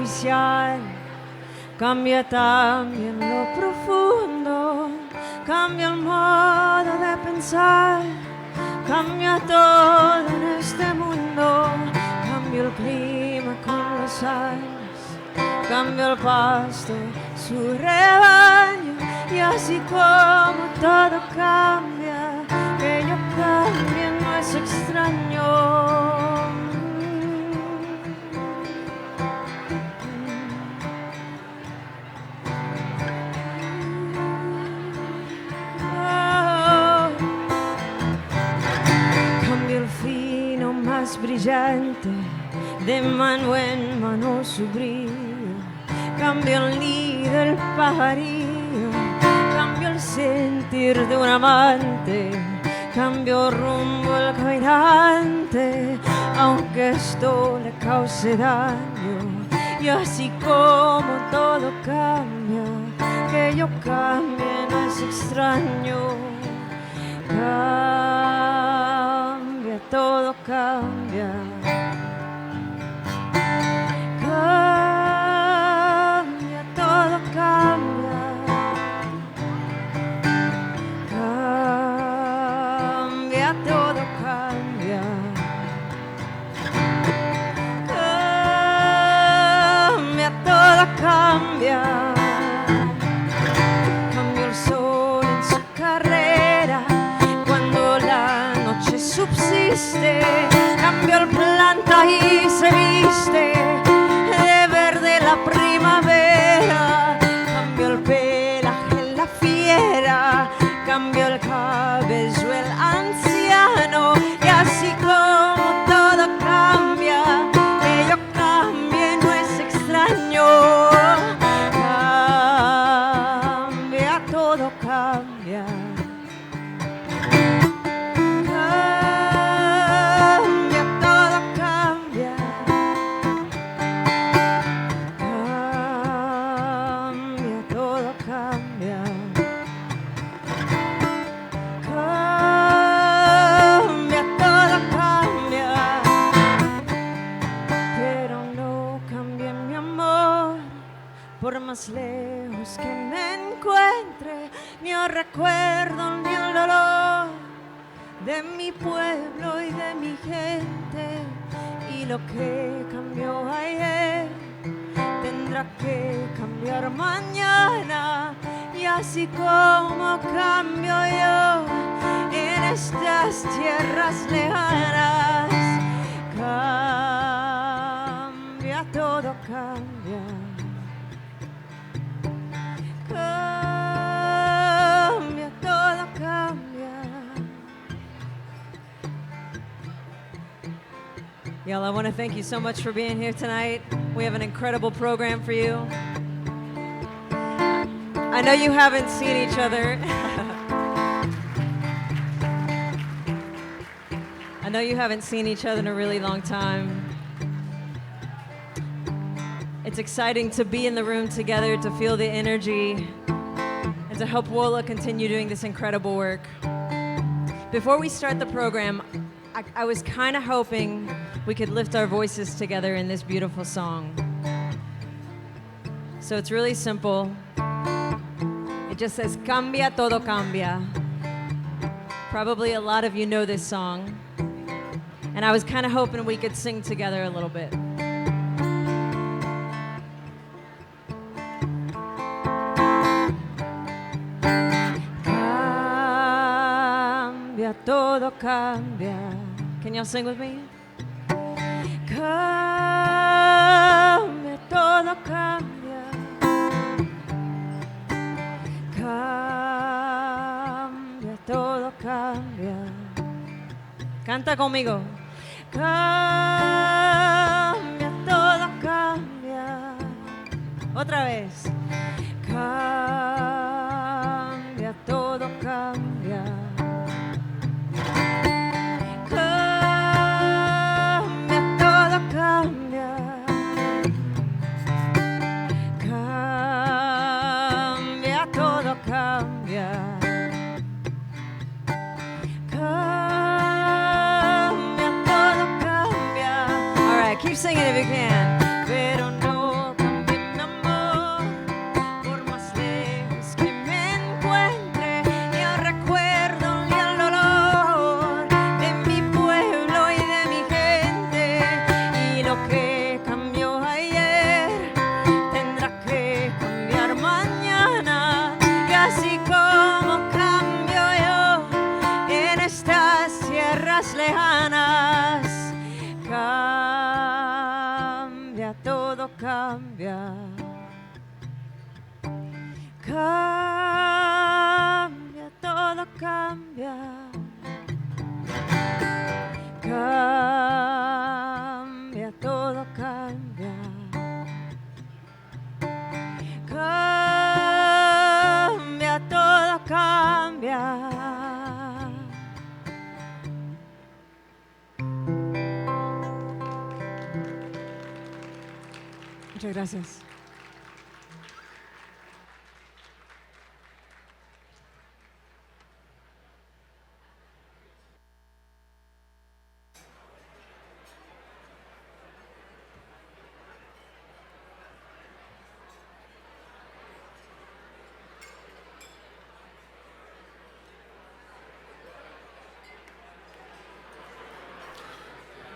superficial, cambia también lo profundo, cambia el modo de pensar, cambia todo en este mundo, cambia el clima con los años, cambia el pasto, su rebaño, y así como todo cambia, que yo cambie no es extraño. Brillante, de mano en mano su brillo, cambia el nido del pajarillo, cambia el sentir de un amante, cambia el rumbo el caminante, aunque esto le cause daño, y así como todo cambia, que yo cambie no es extraño. Todo cambia, cambia, todo cambia, cambia, todo cambia, cambia, todo cambia, cambia el sol en su carrera cuando la noche subsiste, cambió el planta y se viste de verde la primavera, cambió el pelaje la fiera, cambió el cabello el anciano, y así como todo cambia, que yo cambie no es extraño. Cambia, todo cambia. Más lejos que me encuentre, ni el recuerdo ni el dolor de mi pueblo y de mi gente, y lo que cambió ayer tendrá que cambiar mañana, y así como cambio yo en estas tierras lejanas, cambia, todo cambia. Cambia, todo cambia. Y'all, I want to thank you so much for being here tonight. We have an incredible program for you. I know you haven't seen each other. I know you haven't seen each other in a really long time. It's exciting to be in the room together, to feel the energy, and to help WOLA continue doing this incredible work. Before we start the program, I was kind of hoping we could lift our voices together in this beautiful song. So it's really simple. It just says, Cambia, todo cambia. Probably a lot of you know this song. And I was kind of hoping we could sing together a little bit. Todo cambia. Can y'all sing with me? Cambia, todo cambia. Cambia, todo cambia. Canta conmigo. Cambia, todo cambia. Otra vez. Cambia, todo cambia. Keep singing if you can. Pero no lejanas. Cambia, todo cambia. Cambia, todo cambia. Cambia, todo cambia. Cambia, todo cambia. Muchas gracias.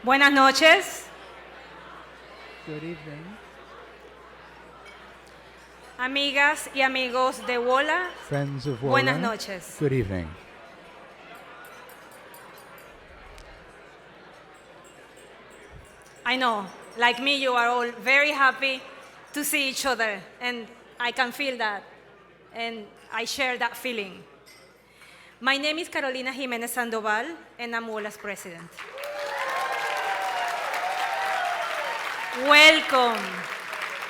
Buenas noches. Good evening. Amigas y amigos de WOLA, Friends of WOLA. buenas noches. Good evening. I know, like me, you are all very happy to see each other, and I can feel that, and I share that feeling. My name is Carolina Jimenez Sandoval, and I'm WOLA's president. Welcome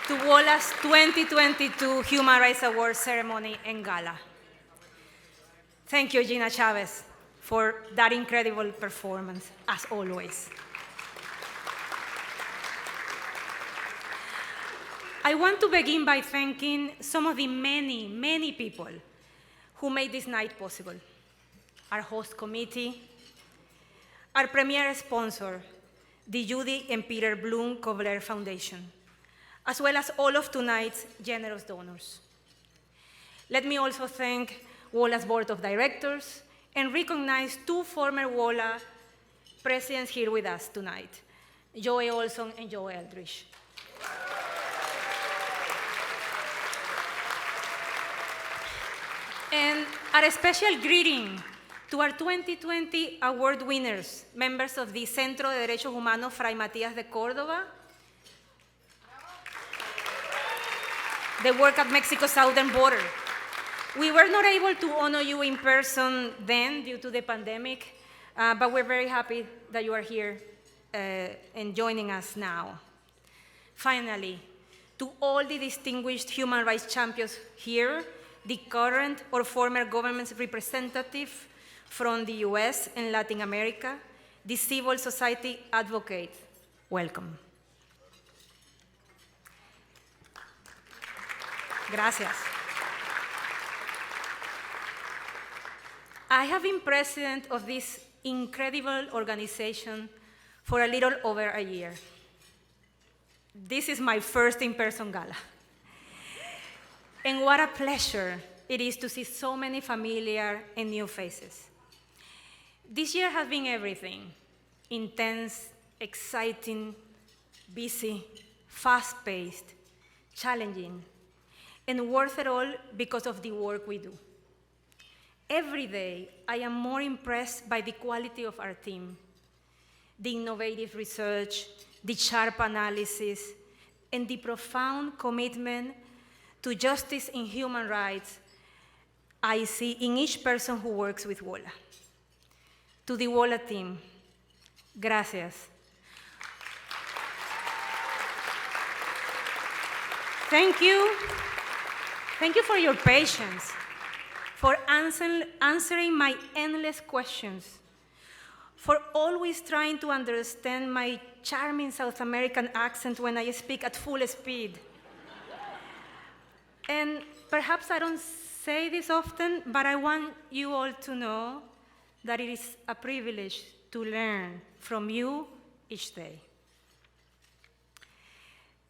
to WOLA's 2022 Human Rights Awards ceremony in Gala. Thank you, Gina Chavez, for that incredible performance, as always. I want to begin by thanking some of the many, many people who made this night possible. Our host committee, our premier sponsor, the Judy and Peter Bloom Kovler Foundation, as well as all of tonight's generous donors. Let me also thank WOLA's board of directors and recognize two former WOLA presidents here with us tonight, Joe Olson and Joe Eldridge. And a special greeting to our 2020 award winners, members of the Centro de Derechos Humanos Fray Matías de Córdoba, they work at Mexico's southern border. We were not able to honor you in person then due to the pandemic, but we're very happy that you are here and joining us now. Finally, to all the distinguished human rights champions here, the current or former government representative from the US and Latin America, the civil society advocates, welcome. Gracias. I have been president of this incredible organization for a little over a year. This is my first in-person gala. And what a pleasure it is to see so many familiar and new faces. This year has been everything: intense, exciting, busy, fast-paced, challenging, and worth it all because of the work we do. Every day, I am more impressed by the quality of our team, the innovative research, the sharp analysis, and the profound commitment to justice and human rights I see in each person who works with WOLA. To the WOLA team, gracias. Thank you. Thank you for your patience, for answering my endless questions, for always trying to understand my charming South American accent when I speak at full speed. And perhaps I don't say this often, but I want you all to know that it is a privilege to learn from you each day.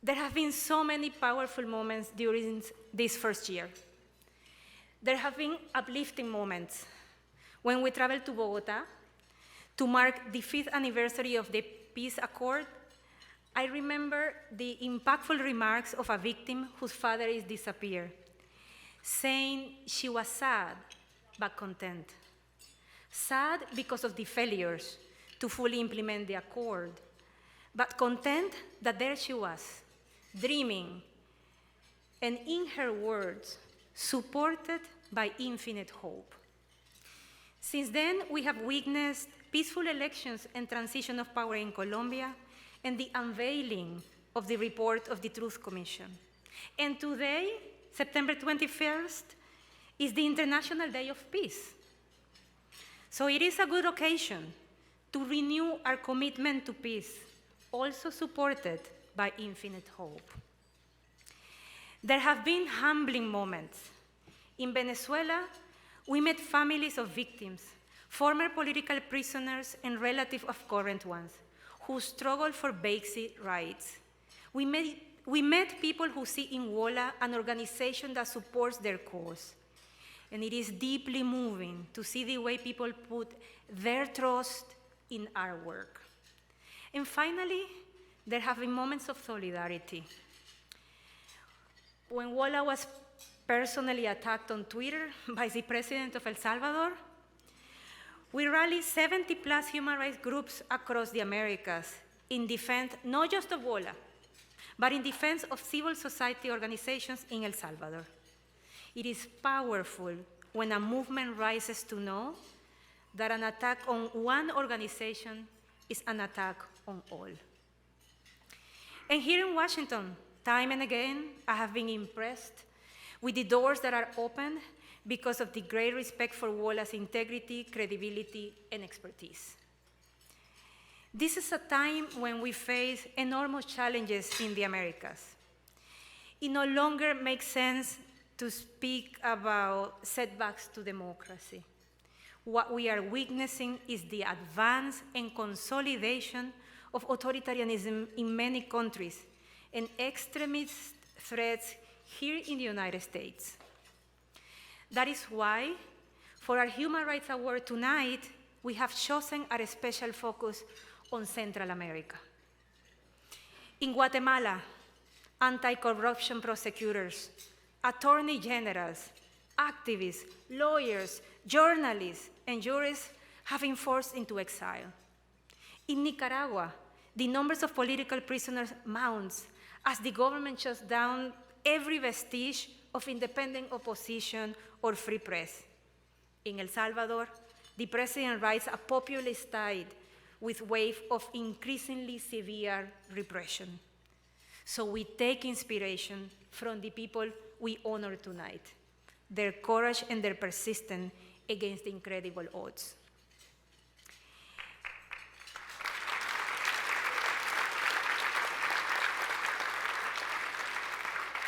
There have been so many powerful moments during this first year. There have been uplifting moments when we traveled to Bogota to mark the 5th anniversary of the peace accord. I remember the impactful remarks of a victim whose father is disappeared, saying she was sad but content. Sad because of the failures, to fully implement the accord, but content that there she was, dreaming, and in her words, supported by infinite hope. Since then, we have witnessed peaceful elections and transition of power in Colombia and the unveiling of the report of the Truth Commission. And today, September 21st, is the International Day of Peace. So it is a good occasion to renew our commitment to peace, also supported by infinite hope. There have been humbling moments. In Venezuela, we met families of victims, former political prisoners and relatives of current ones, who struggle for basic rights. We met people who see in WOLA an organization that supports their cause. And it is deeply moving to see the way people put their trust in our work. And finally, there have been moments of solidarity. When WOLA was personally attacked on Twitter by the president of El Salvador, we rallied 70+ human rights groups across the Americas in defense not just of WOLA, but in defense of civil society organizations in El Salvador. It is powerful when a movement rises to know that an attack on one organization is an attack on all. And here in Washington, time and again, I have been impressed with the doors that are opened because of the great respect for WOLA's integrity, credibility, and expertise. This is a time when we face enormous challenges in the Americas. It no longer makes sense to speak about setbacks to democracy. What we are witnessing is the advance and consolidation of authoritarianism in many countries and extremist threats here in the United States. That is why, for our Human Rights Award tonight, we have chosen our special focus on Central America. In Guatemala, anti-corruption prosecutors, attorney generals, activists, lawyers, journalists, and jurists have been forced into exile. In Nicaragua, the numbers of political prisoners mounts as the government shuts down every vestige of independent opposition or free press. In El Salvador, the president rides a populist tide with wave of increasingly severe repression. So we take inspiration from the people we honor tonight, their courage and their persistence against the incredible odds.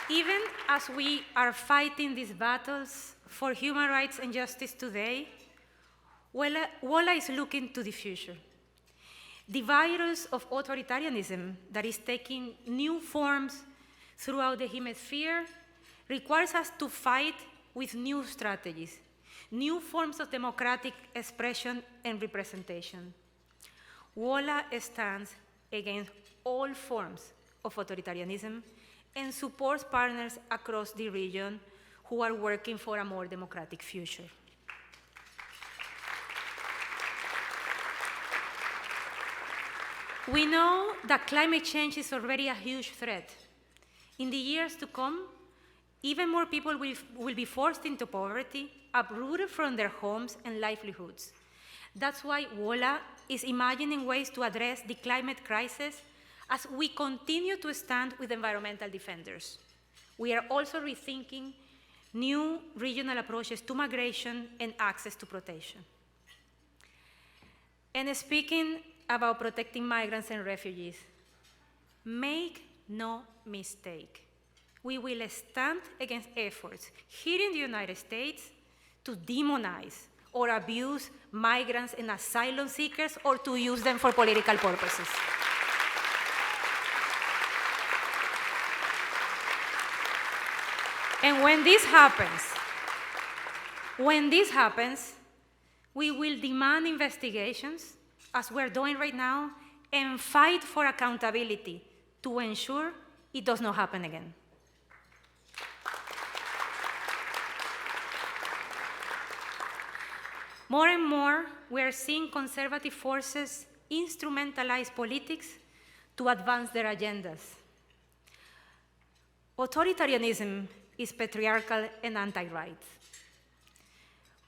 Even as we are fighting these battles for human rights and justice today, WOLA is looking to the future. The virus of authoritarianism that is taking new forms throughout the hemisphere requires us to fight with new strategies, new forms of democratic expression and representation. WOLA stands against all forms of authoritarianism and supports partners across the region who are working for a more democratic future. We know that climate change is already a huge threat. In the years to come, even more people will be forced into poverty, uprooted from their homes and livelihoods. That's why WOLA is imagining ways to address the climate crisis as we continue to stand with environmental defenders. We are also rethinking new regional approaches to migration and access to protection. And speaking about protecting migrants and refugees, make no mistake. We will stand against efforts here in the United States to demonize or abuse migrants and asylum seekers or to use them for political purposes. And when this happens, we will demand investigations, as we're doing right now, and fight for accountability to ensure it does not happen again. More and more, we are seeing conservative forces instrumentalize politics to advance their agendas. Authoritarianism is patriarchal and anti-rights.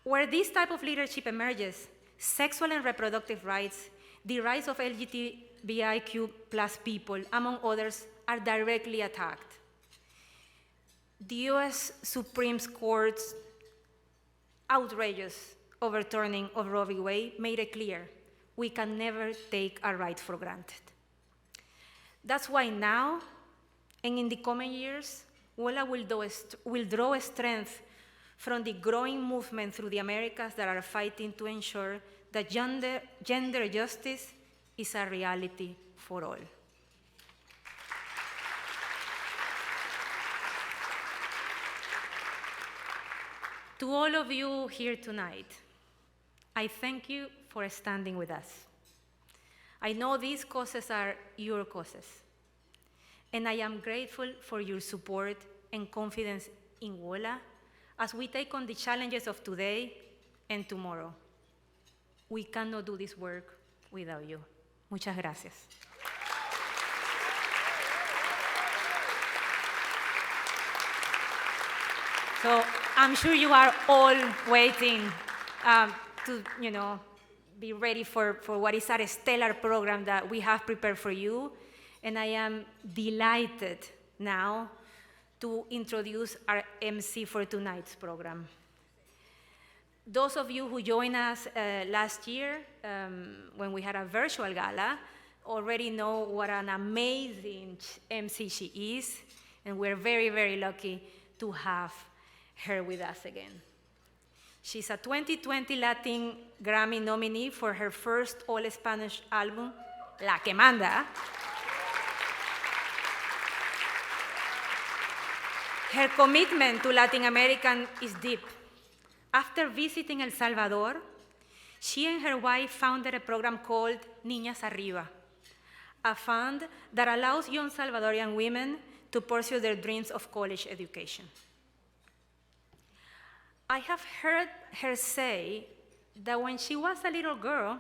Where this type of leadership emerges, sexual and reproductive rights, the rights of LGBTIQ plus people, among others, are directly attacked. The US Supreme Court's outrageous overturning of Roe v. Wade made it clear we can never take our rights for granted. That's why now, and in the coming years, WOLA will draw strength from the growing movement through the Americas that are fighting to ensure that gender justice is a reality for all. To all of you here tonight, I thank you for standing with us. I know these causes are your causes, and I am grateful for your support and confidence in WOLA as we take on the challenges of today and tomorrow. We cannot do this work without you. Muchas gracias. So I'm sure you are all waiting to, be ready for what is our stellar program that we have prepared for you. And I am delighted now to introduce our MC for tonight's program. Those of you who joined us last year when we had a virtual gala already know what an amazing MC she is, and we're very, very lucky to have her with us again. She's a 2020 Latin Grammy nominee for her first all-Spanish album, La Que Manda. Her commitment to Latin American is deep. After visiting El Salvador, she and her wife founded a program called Niñas Arriba, a fund that allows young Salvadorian women to pursue their dreams of college education. I have heard her say that when she was a little girl,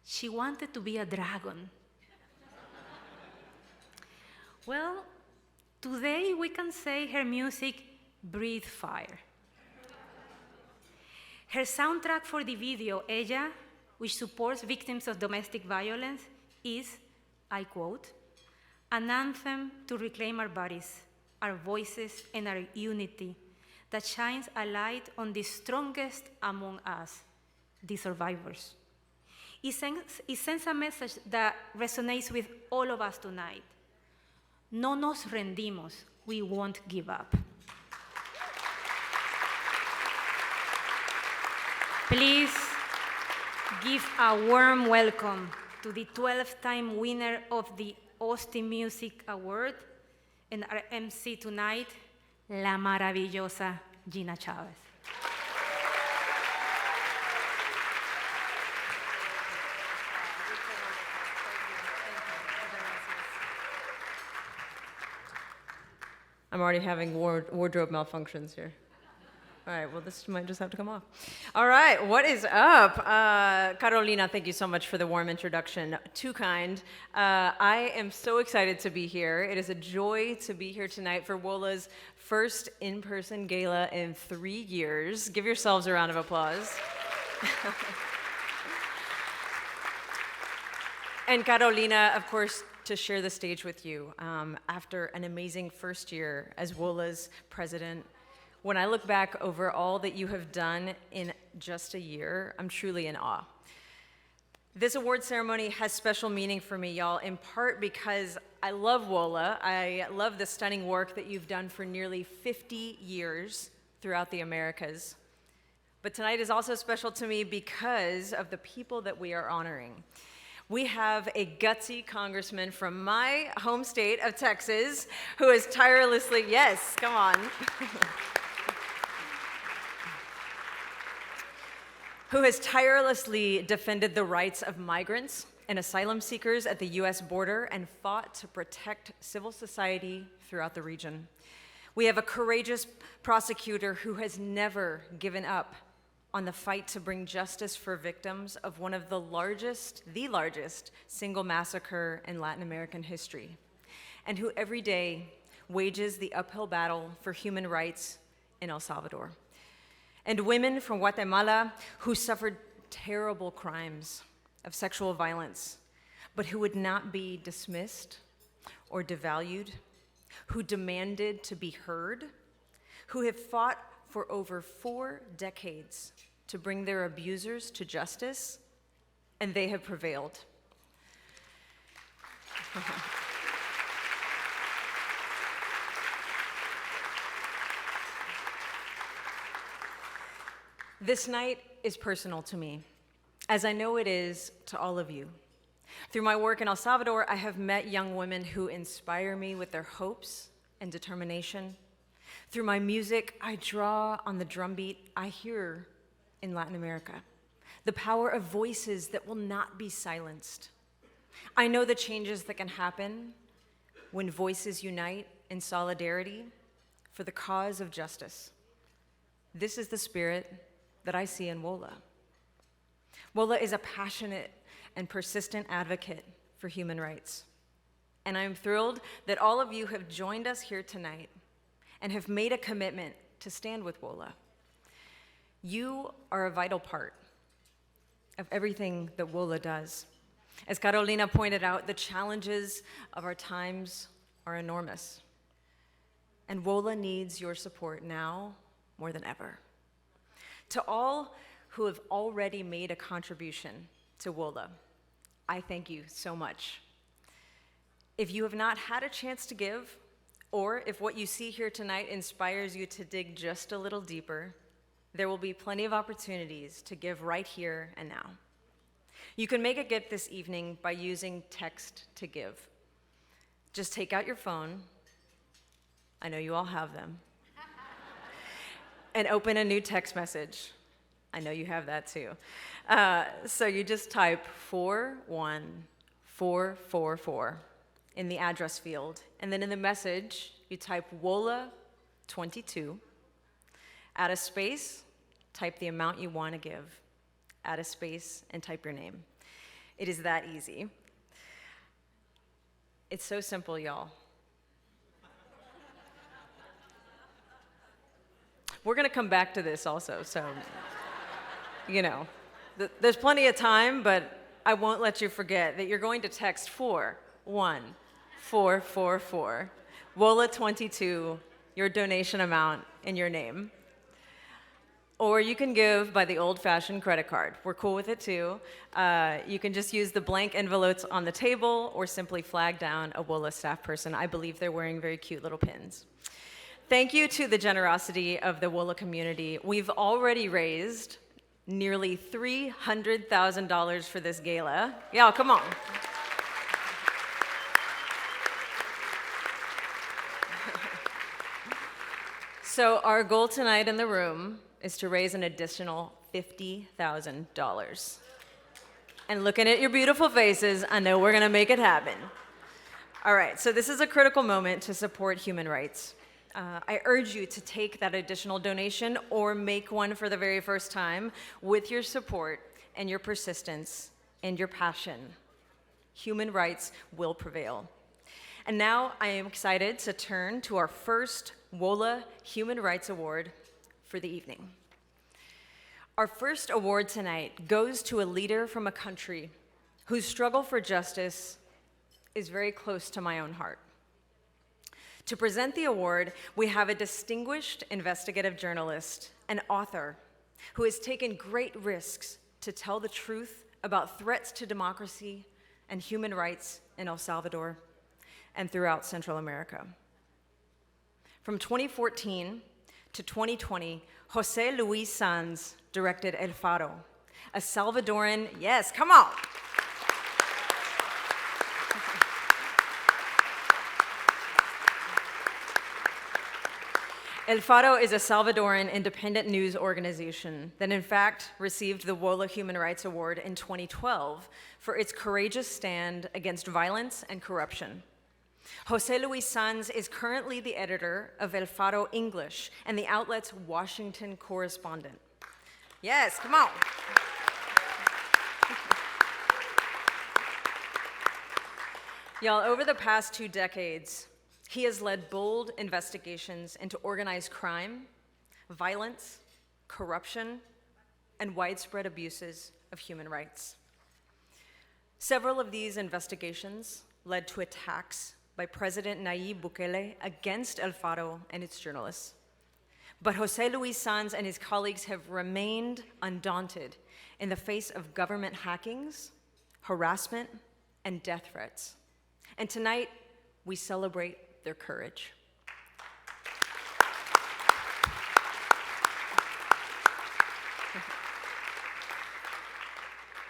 she wanted to be a dragon. Well, today we can say her music breathed fire. Her soundtrack for the video, Ella, which supports victims of domestic violence, is, I quote, an anthem to reclaim our bodies, our voices, and our unity that shines a light on the strongest among us, the survivors. It sends a message that resonates with all of us tonight. No nos rendimos, we won't give up. Please give a warm welcome to the 12th-time winner of the Austin Music Award and our MC tonight, la maravillosa Gina Chavez. I'm already having wardrobe malfunctions here. All right, well, this might just have to come off. All right, what is up? Carolina, thank you so much for the warm introduction. Too kind. I am so excited to be here. It is a joy to be here tonight for WOLA's first in-person gala in 3 years. Give yourselves a round of applause. And Carolina, of course, to share the stage with you after an amazing first year as WOLA's president. When I look back over all that you have done in just a year, I'm truly in awe. This award ceremony has special meaning for me, y'all, in part because I love WOLA. I love the stunning work that you've done for nearly 50 years throughout the Americas. But tonight is also special to me because of the people that we are honoring. We have a gutsy congressman from my home state of Texas who is tirelessly, yes, come on. Who has tirelessly defended the rights of migrants and asylum seekers at the US border and fought to protect civil society throughout the region. We have a courageous prosecutor who has never given up on the fight to bring justice for victims of one of the largest single massacre in Latin American history, and who every day wages the uphill battle for human rights in El Salvador. And women from Guatemala who suffered terrible crimes of sexual violence, but who would not be dismissed or devalued, who demanded to be heard, who have fought for over 4 decades to bring their abusers to justice, and they have prevailed. This night is personal to me, as I know it is to all of you. Through my work in El Salvador, I have met young women who inspire me with their hopes and determination. Through my music, I draw on the drumbeat I hear in Latin America, the power of voices that will not be silenced. I know the changes that can happen when voices unite in solidarity for the cause of justice. This is the spirit that I see in WOLA. WOLA is a passionate and persistent advocate for human rights. And I'm thrilled that all of you have joined us here tonight and have made a commitment to stand with WOLA. You are a vital part of everything that WOLA does. As Carolina pointed out, the challenges of our times are enormous. And WOLA needs your support now more than ever. To all who have already made a contribution to WOLA, I thank you so much. If you have not had a chance to give, or if what you see here tonight inspires you to dig just a little deeper, there will be plenty of opportunities to give right here and now. You can make a gift this evening by using text to give. Just take out your phone, I know you all have them, and open a new text message. I know you have that too. So you just type 41444 in the address field, and then in the message, you type WOLA 22, add a space, type the amount you want to give, add a space, and type your name. It is that easy. It's so simple, y'all. We're gonna come back to this also, so, you know, there's plenty of time, but I won't let you forget that you're going to text 41444, WOLA 22, your donation amount and your name. Or you can give by the old-fashioned credit card. We're cool with it too. You can just use the blank envelopes on the table or simply flag down a WOLA staff person. I believe they're wearing very cute little pins. Thank you to the generosity of the WOLA community. We've already raised nearly $300,000 for this gala. Y'all, come on. So our goal tonight in the room is to raise an additional $50,000. And looking at your beautiful faces, I know we're gonna make it happen. All right, so this is a critical moment to support human rights. I urge you to take that additional donation or make one for the very first time with your support and your persistence and your passion. Human rights will prevail. And now I am excited to turn to our first WOLA Human Rights Award for the evening. Our first award tonight goes to a leader from a country whose struggle for justice is very close to my own heart. To present the award, we have a distinguished investigative journalist and author who has taken great risks to tell the truth about threats to democracy and human rights in El Salvador and throughout Central America. From 2014 to 2020, José Luis Sanz directed El Faro, a Salvadoran, yes, come on. El Faro is a Salvadoran independent news organization that in fact received the WOLA Human Rights Award in 2012 for its courageous stand against violence and corruption. José Luis Sanz is currently the editor of El Faro English and the outlet's Washington correspondent. Yes, come on. Y'all, over the past 2 decades, he has led bold investigations into organized crime, violence, corruption, and widespread abuses of human rights. Several of these investigations led to attacks by President Nayib Bukele against El Faro and its journalists. But José Luis Sanz and his colleagues have remained undaunted in the face of government hackings, harassment, and death threats. And tonight, we celebrate their courage.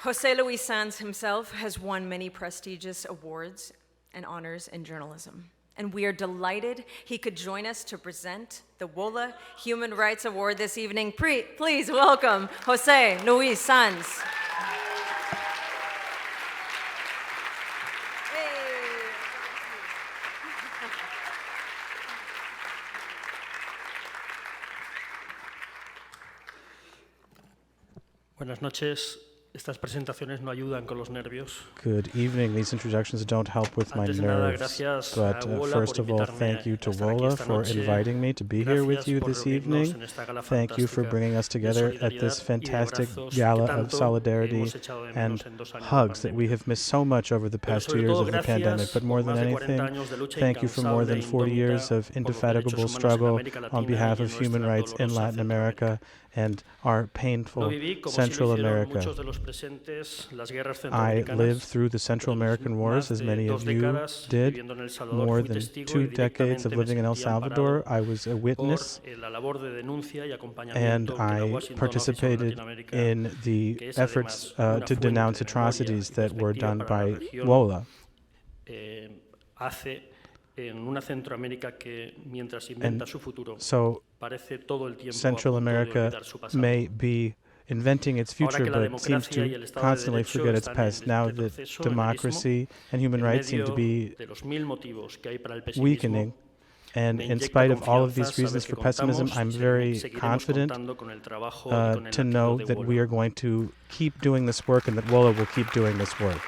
José Luis Sanz himself has won many prestigious awards and honors in journalism. And we are delighted he could join us to present the WOLA Human Rights Award this evening. Please welcome José Luis Sanz. Buenas noches. Estas presentaciones no ayudan con los nervios. Good evening. These introductions don't help with my Antes de nada, nerves. gracias But a WOLA first por of all, invitarme thank you to a estar aquí WOLA esta for noche. inviting me to be here with you this evening. En esta gala Thank you for fantástica bringing us de together at solidaridad this y de fantastic abrazos que gala of tanto solidarity hemos echado de menos and en 2 años de hugs that pandemia. we have missed so much over the Pero past 2 sobre years todo, of the pandemic. But more than gracias por más de 40 anything, años de lucha thank you for more than 40 incansable e years of indómita por los derechos indefatigable humanos en struggle América on Latina behalf y en of human nuestra rights in dolorosa Latin Centroamérica. America and our Lo painful viví, como sí Central lo hicieron America. muchos de los presentes, las guerras I centroamericanas. lived through the Central American Wars, as many of you did. Viviendo en El Salvador, More fui than testigo 2 y decades of directamente me living in El sentí Salvador, I amparado was a por witness, la labor de denuncia y and acompañamiento que la I Washington Office on participated Latinoamérica, in the que es efforts además una to fuente denounce de memoria atrocities y that were perspectiva done para la by región, WOLA. Hace en una Centroamérica que, mientras inventa su futuro, So parece todo el tiempo a Central punto de America olvidar su pasado. may be inventing its Ahora future, que la but seems democracia y to el Estado de constantly Derecho forget its están en past. Now that retroceso, en democracy and human en rights seem medio to be de los 1000 motivos que hay para el pesimismo, weakening. And me in inyecta spite of all of these confianza reasons saber for que pessimism, contamos I'm y very seguiremos confident contando con el trabajo y con el to latido know de that WOLA. we are going to keep doing this work and that WOLA will keep doing this work.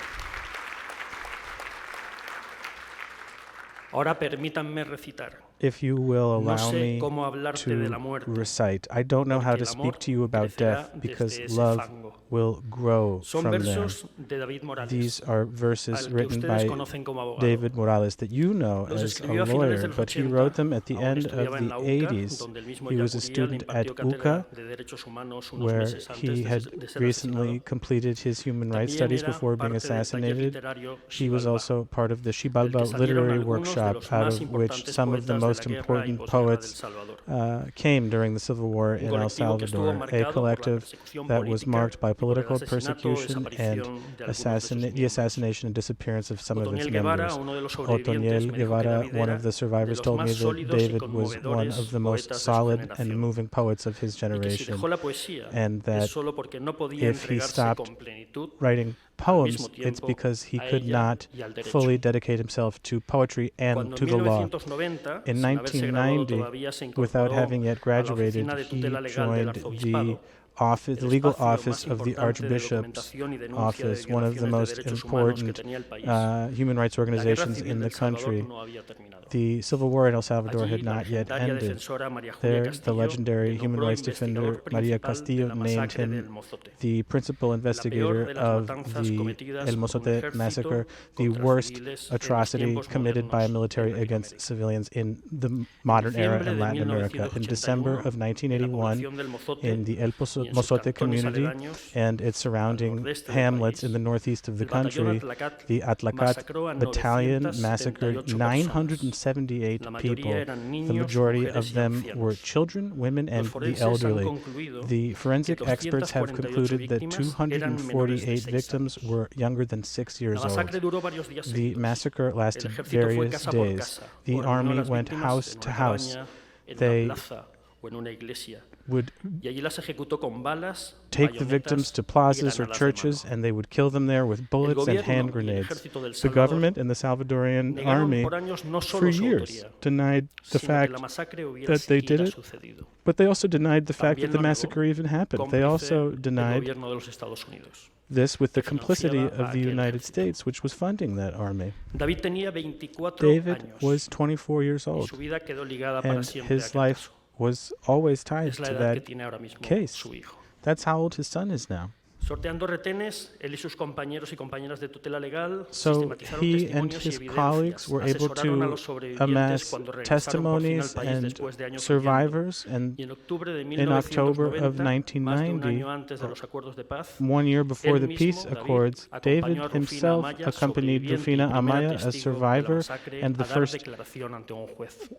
Ahora permítanme recitar. If you will No allow sé me cómo hablarte de la to muerte, recite. I don't know how porque to el amor speak to you about crecerá death because desde ese love fango. will grow Son from there. versos de David Morales, These are verses al que written ustedes by conocen como abogado. David Morales that you know Los as a escribió a finales lawyer, de los but he 80, wrote them at the aún end estudiaba of en the la UCA, 80s. donde él mismo He ya was a acudía, le student at impartió UCA, cátedra de derechos humanos unos where meses antes he had de ser recently asesinado. completed his human rights También studies era before being parte del taller assassinated. literario He was Xibalba, also part of the del que Xibalba salieron literary algunos de workshop, los out más of which importantes some of the poetas de most la guerra y important posguerra del poets Salvador. came during the Civil War in El colectivo que estuvo Salvador, a marcado por la collective persecución that was política marked by y por el political asesinato o persecution and desaparición de algunos de sus the miembros. assassination and disappearance of some of its Otoniel Guevara, members. uno de los sobrevivientes, Otoniel me dijo que Guevara, David one era of the de survivors, los told me más that sólidos y David was one of the most conmovedores poetas de su solid and generación, moving poets of his y que si generation, dejó la poesía and es that solo porque no podía if he entregarse stopped con plenitud writing al poems, mismo it's tiempo because he a could ella not y al derecho. fully dedicate himself to poetry and Cuando to en the law. 1990, In sin haberse graduado 1990, todavía, se without incorporó having yet a la graduated, oficina de he tutela legal del joined the arzobispado, office, the el legal espacio office más of the importante de Archbishop's documentación y denuncia office, de one of the violaciones de most derechos humanos que important tenía el país. human rights La guerra organizations civil in the del Salvador country. no había terminado. The civil war in El Salvador Allí, had la not yet legendaria ended. defensora María Julia There, the Castillo legendary le human nombró rights defender investigador Maria principal de Castillo la named masacre del him Mozote, the principal la investigator peor de las of matanzas the cometidas El por un Mozote ejército massacre, the contra worst civiles en los atrocity tiempos committed by a modernos military de against Latinoamérica. civilians in the modern era diciembre in de Latin America. In December 1981, of en la 1981, población del Mozote in the El y en sus Mozote cantones community aledaños, and its al surrounding nordeste del hamlets país, in the northeast of the el batallón country, Atlacat the Atlacat masacró a battalion 978 massacred personas. 978 La mayoría people. eran The niños, majority mujeres of y them ancianos. were children, women, and Los the forenses han elderly. concluido The forensic que experts have 248 concluded that víctimas eran menores de 248 6 victims años. were younger than 6 years La old. masacre duró varios días The seguidos. massacre El lasted ejército fue various casa por days. casa, The ordenó a army las went víctimas house en to una house. cabaña, en They una plaza o en una iglesia would y allí las ejecutó con balas, take the victims bayonetas to y plazas or granadas de churches, mano. and they would kill them there with El bullets and gobierno hand y el grenades. ejército del The Salvador government and the Salvadorian negaron army por años no for solo su years autoría, denied the sino que fact la masacre hubiera that they did siquiera it, sucedido. but they also denied the fact that También the lo negó, massacre even happened. They cómplice also el denied gobierno de los Estados Unidos, this with the que complicity financiaba a of the aquel United ejército. States, which was funding that army. David tenía 24 David años was 24 years y old, su vida quedó ligada para and siempre a his aquel life caso. was always tied Es la to edad que that tiene ahora mismo case. su hijo. That's how old his son is now. Sorteando retenes, él y sus compañeros y compañeras de tutela legal So sistematizaron he and testimonios y his colleagues evidencias, were able asesoraron a to los sobrevivientes amass cuando regresaron por fin al testimonies país and después de años huyendo. survivors, and Y en octubre de in October of 1990, más de un 1990, año antes de los acuerdos de paz, 1 year before él the mismo, peace David, accords, David acompañó a Rufina himself Amaya, accompanied sobreviviente y Rufina primera Amaya, a testigo de la survivor masacre, and the a dar first declaración ante un juez.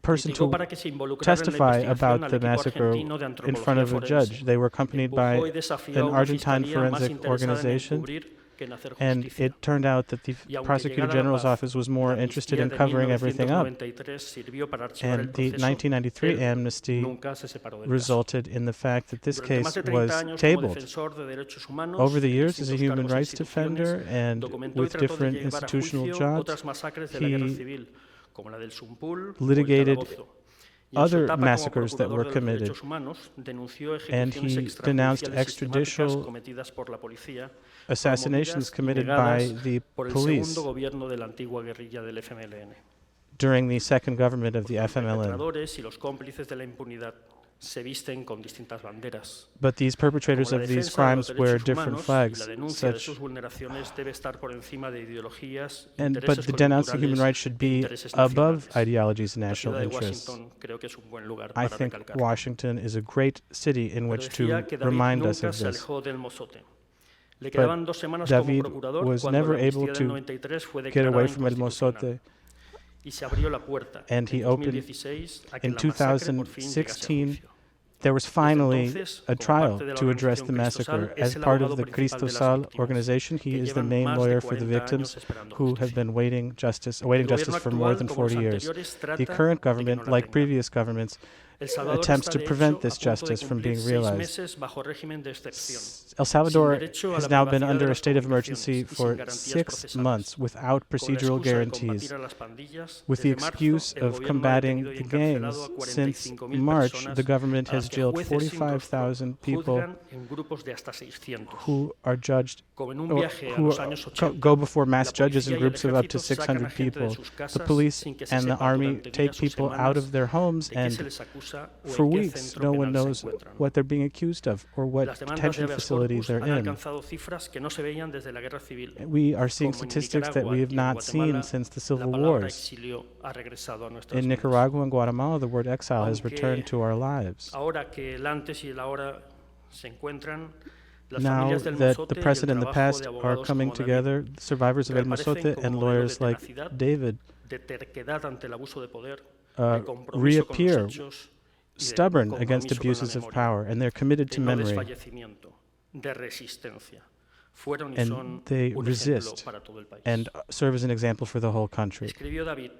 person Criticó to para que se involucrara en la testify investigación about al the equipo massacre argentino de in front antropología of a forense. judge. They were accompanied by Empujó y desafió a an una Argentine fiscalía más forensic interesada en organization, encubrir que en hacer and justicia. it turned out that the Y aunque prosecutor llegada la general's paz, office was la more interested amnistía in de covering everything up, 1993 sirvió para archivar el and the proceso. 1993 Él amnesty nunca se separó del caso. resulted in the fact that this Durante más case de 30 was años como tabled. defensor de derechos humanos, Over the en years as a distintos human cargos e rights instituciones, defender and documentó y with trató de different llevar a institutional juicio jobs, otras masacres de la guerra he civil, como la del Sumpul o el litigated Calabozo. Y en su other etapa como massacres that procurador were de los committed, derechos humanos, denunció and ejecuciones he denounced extrajudiciales sistemáticas extrajudicial cometidas por la policía, assassinations promovidas y committed by negadas the por el police segundo gobierno de la antigua guerrilla del FMLN. during the second government of the Los FMLN. perpetradores y los cómplices de la impunidad se visten con distintas banderas. But these perpetrators Como la of these defensa de los crimes wear derechos different humanos y flags, la denuncia de such sus vulneraciones debe estar por encima de ideologías, but intereses the denouncing human coyunturales rights should e be intereses above nacionales. ideologies and La national ciudad de interests. Washington creo que es un buen lugar I para think recalcarlo. Washington is a great city in Pero which to decía que David remind us nunca of se this. alejó del mozote. Le quedaban 2 semanas como David procurador was cuando never la able amnistía del to 93 fue get declarada away from El inconstitucional. Mozote. Y se abrió la puerta And he en opened 2016 a que in la masacre por fin llegase a 2016. juicio. There was finally entonces, a como trial parte de la to address the organización massacre. Cristo Sal, As es el part of abogado the principal Cristo de las Sal víctimas, organization, he que is the llevan main más de lawyer for the 40 victims años esperando who have justicia. been awaiting El justice gobierno for more actual, than como los 40 years. anteriores, The trata current de que no government, la like tengan. previous governments, El Salvador attempts está, to de prevent hecho, this a punto de justice from cumplir being 6 realized. meses bajo régimen de excepción, El Salvador sin derecho a has la now been privacidad de under a las state of comunicaciones emergency y sin for garantías 6 procesales. months without Con la procedural excusa de guarantees, combatir a las pandillas, with the desde marzo, excuse el of gobierno ha combating detenido y the encarcelado gangs. a Since 45.000 March, personas the government a las has que jailed jueces sin rostro 45,000 people juzgan en grupos de hasta 600. who are judged Como en un or viaje a who los años 80, go before mass la judges in policía y el groups of up to ejército sacan a 600 gente de people. sus The casas police sin que se and the sepa army durante take días o people out semanas of their homes, de qué se and les acusa o for en qué weeks, centro no one penal se knows encuentran. what they're being accused of or what Las demandas de detention habeas facilities corpus they're han in. alcanzado cifras que no se veían desde la guerra civil. We are seeing Como en statistics that we Nicaragua have y en not seen Guatemala, since the la civil palabra wars. exilio ha regresado a nuestras In vidas. Nicaragua and Guatemala, the word exile has Aunque returned to our lives. Ahora que el antes y el ahora se encuentran, las Now familias del that Mozote the y el present and the trabajo past de are abogados coming como David together, survivors of El reaparecen Mozote como and modelo de lawyers like tenacidad, David de terquedad ante el abuso de poder, uh, de compromiso con los reappear hechos y de stubborn against compromiso con la abuses of memoria, power, and they're committed de to no memory, desfallecimiento, de resistencia. Fueron y and son they un ejemplo resist para todo el país. and serve as an example for the whole country. Escribió David,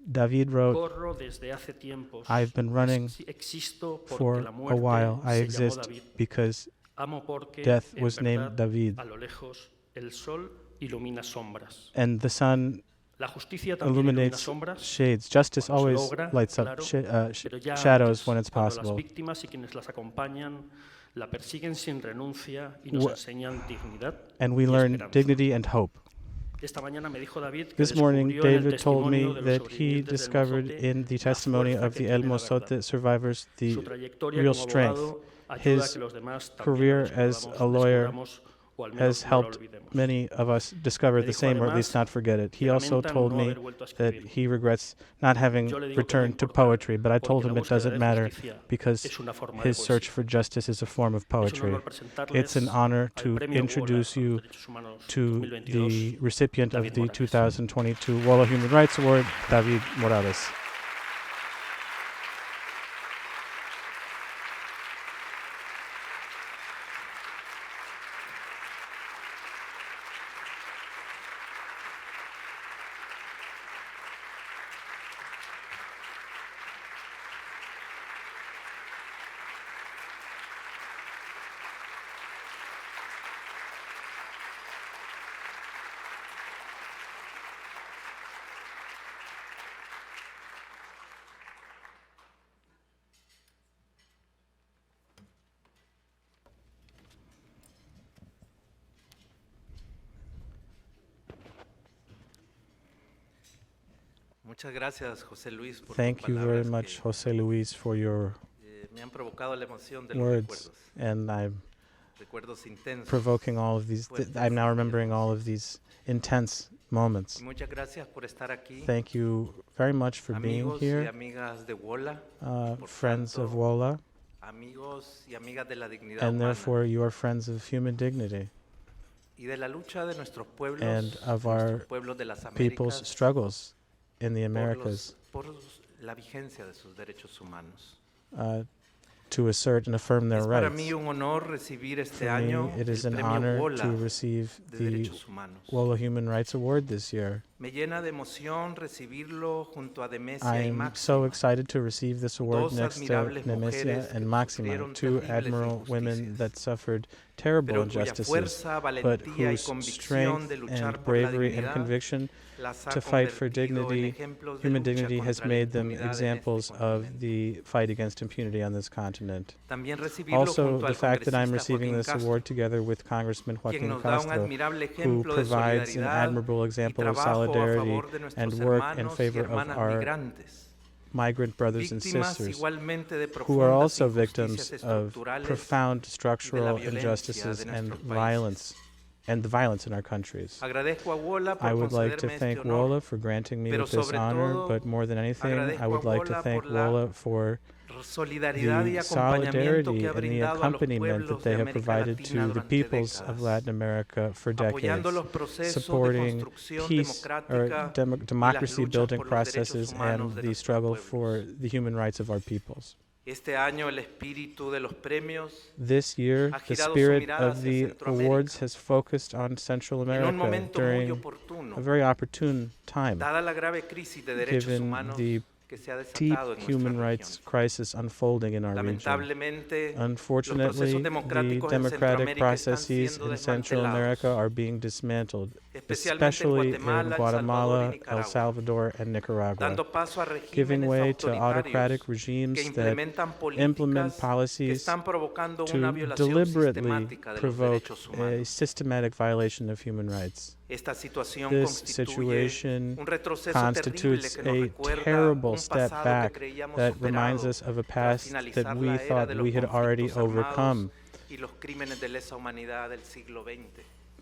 David wrote, corro desde hace tiempos, I've been running existo porque for la a muerte while. I se llamó exist David. because Amo porque, death en was named verdad, David, a lo lejos, el sol ilumina sombras. and the sun La justicia también ilumina illuminates sombras, shades. Justice cuando se always logra, lights up claro, pero ya shadows antes, when it's cuando las possible. víctimas y quienes las acompañan la persiguen sin renuncia y nos Wha- enseñan dignidad And we y learn esperanza. dignity and hope. Esta mañana me dijo David que This morning, descubrió en el David told me testimonio de los that he sobrevivientes del discovered Mozote in the la testimony fuerza of que the El tiene la verdad. Mozote survivors the Su trayectoria real como strength. abogado ayuda a His que los demás también career lo as descubramos, a lawyer descubramos, o al menos has no lo helped olvidemos. many of us discover Me the dijo same, or at además least not forget it. He que also lamenta told no me haber vuelto a that escribir. he regrets not having Yo le digo que no returned to importa, poetry, but I told porque him la it búsqueda doesn't de matter justicia because es una forma de his search poesía. for justice is a form of Es un poetry. honor presentarles It's an honor al to Premio introduce WOLA a you los Derechos Humanos to 2022, the recipient of David the Morales. 2022 WOLA Human Rights Award, David Morales. Muchas gracias, José Luis, por tus Thank you very palabras much, que, Jose Luis, for your me han provocado la emoción de los words. recuerdos. And I'm Recuerdos intensos. provoking all of these, fuertes I'm now y remembering all hermosos. of these intense moments. Muchas gracias por estar aquí. Thank you very much for being Amigos y here, amigas de WOLA, por friends of tanto, WOLA, amigos y amigas de la dignidad and humana therefore you are friends of human dignity y de la lucha de nuestros pueblos, and of nuestros our pueblos de las people's Américas, struggles in the Americas por la vigencia de sus derechos humanos. to assert and affirm their Es para rights. mí un honor recibir este For año me, it is el an premio honor WOLA to receive de the Derechos Humanos. WOLA Human Rights Award this year. Me llena de emoción recibirlo junto a Demesia I y am so Máxima, excited to receive this award dos next to admirables Nemesia mujeres and que Maxima, sufrieron two terribles admiral women injusticias, that suffered terrible pero cuya injustices, fuerza, but valentía y whose convicción strength de luchar and por la bravery and dignidad conviction las ha to fight for convertido en dignity, ejemplos de human lucha dignity, has contra la made them impunidad en este examples of continente. the fight against impunity on this continent. También recibirlo Also, junto the al fact that I'm congresista receiving Joaquín this Castro, award together with Congressman quien Joaquin nos da un Castro, admirable who ejemplo de provides an solidaridad admirable y example of trabajo a solidarity favor de and nuestros work in hermanos y favor of hermanas our migrantes, migrant brothers and víctimas sisters, igualmente de who are profundas also victims injusticias of estructurales profound y de la structural violencia injustices de and nuestros países. violence, and the violence in our countries. Agradezco a WOLA por I would like to concederme este thank honor, WOLA for granting me pero with this sobre honor, todo but more than anything, I agradezco would a like to WOLA thank por la WOLA for solidaridad y the acompañamiento solidarity que ha and the brindado a los accompaniment that pueblos they de have América provided Latina to the durante peoples of décadas, Latin America for decades, apoyando los procesos de supporting construcción peace or democrática y las democracy luchas building por los processes derechos humanos and de the nuestros struggle pueblos. for the human rights of our peoples. Este año el espíritu de los premios This year, ha the girado su spirit mirada of hacia the Centroamérica. awards has focused on Central en un America momento muy during oportuno, a very opportune time, dada la grave crisis de derechos given humanos the que se ha deep desatado en human nuestra rights región. crisis unfolding in our region. Lamentablemente, los Unfortunately, procesos the democráticos en democratic Centroamérica están processes siendo in Central America desmantelados, are being dismantled, especialmente en especially in Guatemala, El Salvador y Guatemala, El Nicaragua, Salvador, and Nicaragua, dando paso a giving regímenes way to autoritarios autocratic que regimes that implementan implement políticas que policies están provocando una to violación deliberately sistemática de los provoke derechos a humanos. systematic violation of human rights. Esta situación This constituye situation un retroceso terrible constitutes que nos a recuerda terrible un step pasado back que creíamos that reminds superado us of a tras past finalizar that la we era thought de los we had already conflictos armados overcome. y los crímenes de lesa humanidad del siglo XX.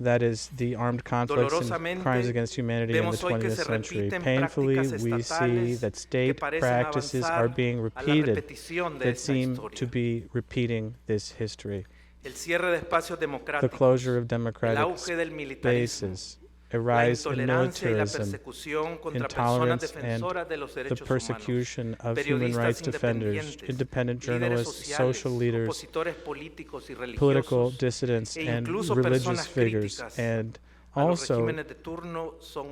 That is the armed conflicts and Dolorosamente, crimes against humanity in the vemos hoy que 20th se century. repiten Painfully, prácticas we see estatales that que state parecen practices are avanzar being a la repeated repetición de that esta seem historia. to be repeating this history. El cierre de espacios The democráticos, closure of el democratic auge del militarismo, spaces, a la rise in intolerancia y la militarism, persecución contra personas intolerance, and defensoras de los the derechos humanos, persecution of human rights periodistas defenders, independientes, independent líderes journalists, sociales, social leaders, opositores políticos y political religiosos, dissidents, e and incluso religious personas figures, críticas and a los also regímenes de turno son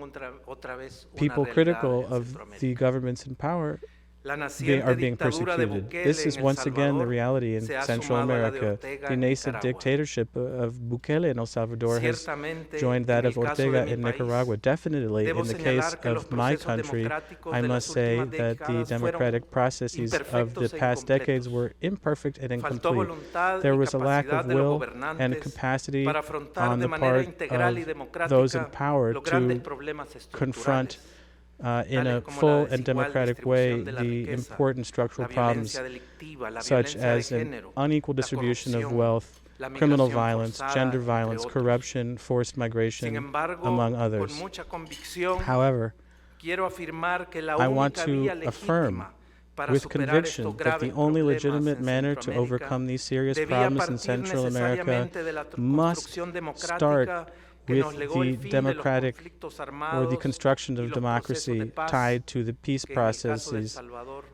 otra vez una people realidad critical en of Centroamérica. the governments in power La are naciente being dictadura de persecuted. Bukele This is en El once again the Salvador reality in se ha Central sumado a la de America. Ortega The en nascent Nicaragua. dictatorship of Bukele in El Salvador has Ciertamente, joined that en of el caso de Ortega mi in país, Nicaragua. Definitely, debo in the case señalar que los of my procesos country, democráticos I de must las say últimas that the décadas democratic fueron processes of the imperfectos e past decades incompletos. were imperfect and Faltó incomplete. voluntad There y was a lack capacidad of de los will gobernantes and capacity para afrontar on de the manera part integral y of those in democrática power los grandes to problemas confront estructurales, in a tales como full la and desigual democratic way distribución de la the riqueza, important structural la problems violencia delictiva, la such violencia de as an género, unequal la distribution of corrupción, wealth, la criminal migración violence, forzada, gender entre violence, otros. corruption, forced Sin migration, embargo, among con others. mucha convicción, However, quiero afirmar que la I want única to vía affirm legítima para with superar conviction estos that the graves only problemas legitimate en manner to Centroamérica overcome these serious debía problems in partir Central America necesariamente de la must construcción start democrática que nos with legó el the fin de los democratic conflictos or the armados construction y of los democracy procesos de paz tied to the peace que en el caso de El processes Salvador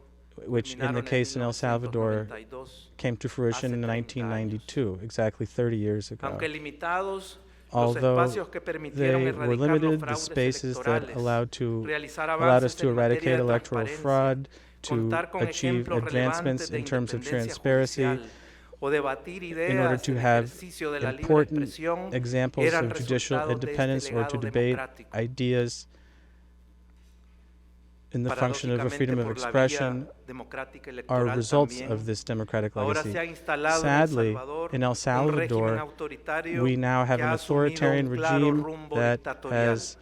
which in the culminaron case in El Salvador 1992, came to fruition in hace 30 1992, exactly 30 years ago. aunque limitados, los Although espacios que permitieron they were erradicar los limited, the fraudes spaces that electorales, realizar allowed us avances to en materia eradicate de electoral transparencia, fraud, to contar con achieve ejemplos advancements relevantes de in terms of independencia transparency, judicial o debatir in order ideas to en have ejercicio de la libre important expresión examples eran of judicial resultado de este independence or to legado debate democrático. ideas in the function of a freedom of Paradójicamente, por la expression vía democrática are electoral results también, of this democratic ahora legacy. se ha instalado Sadly, en El Salvador in El un régimen Salvador, autoritario we now have que an ha asumido authoritarian un claro regime rumbo that dictatorial, has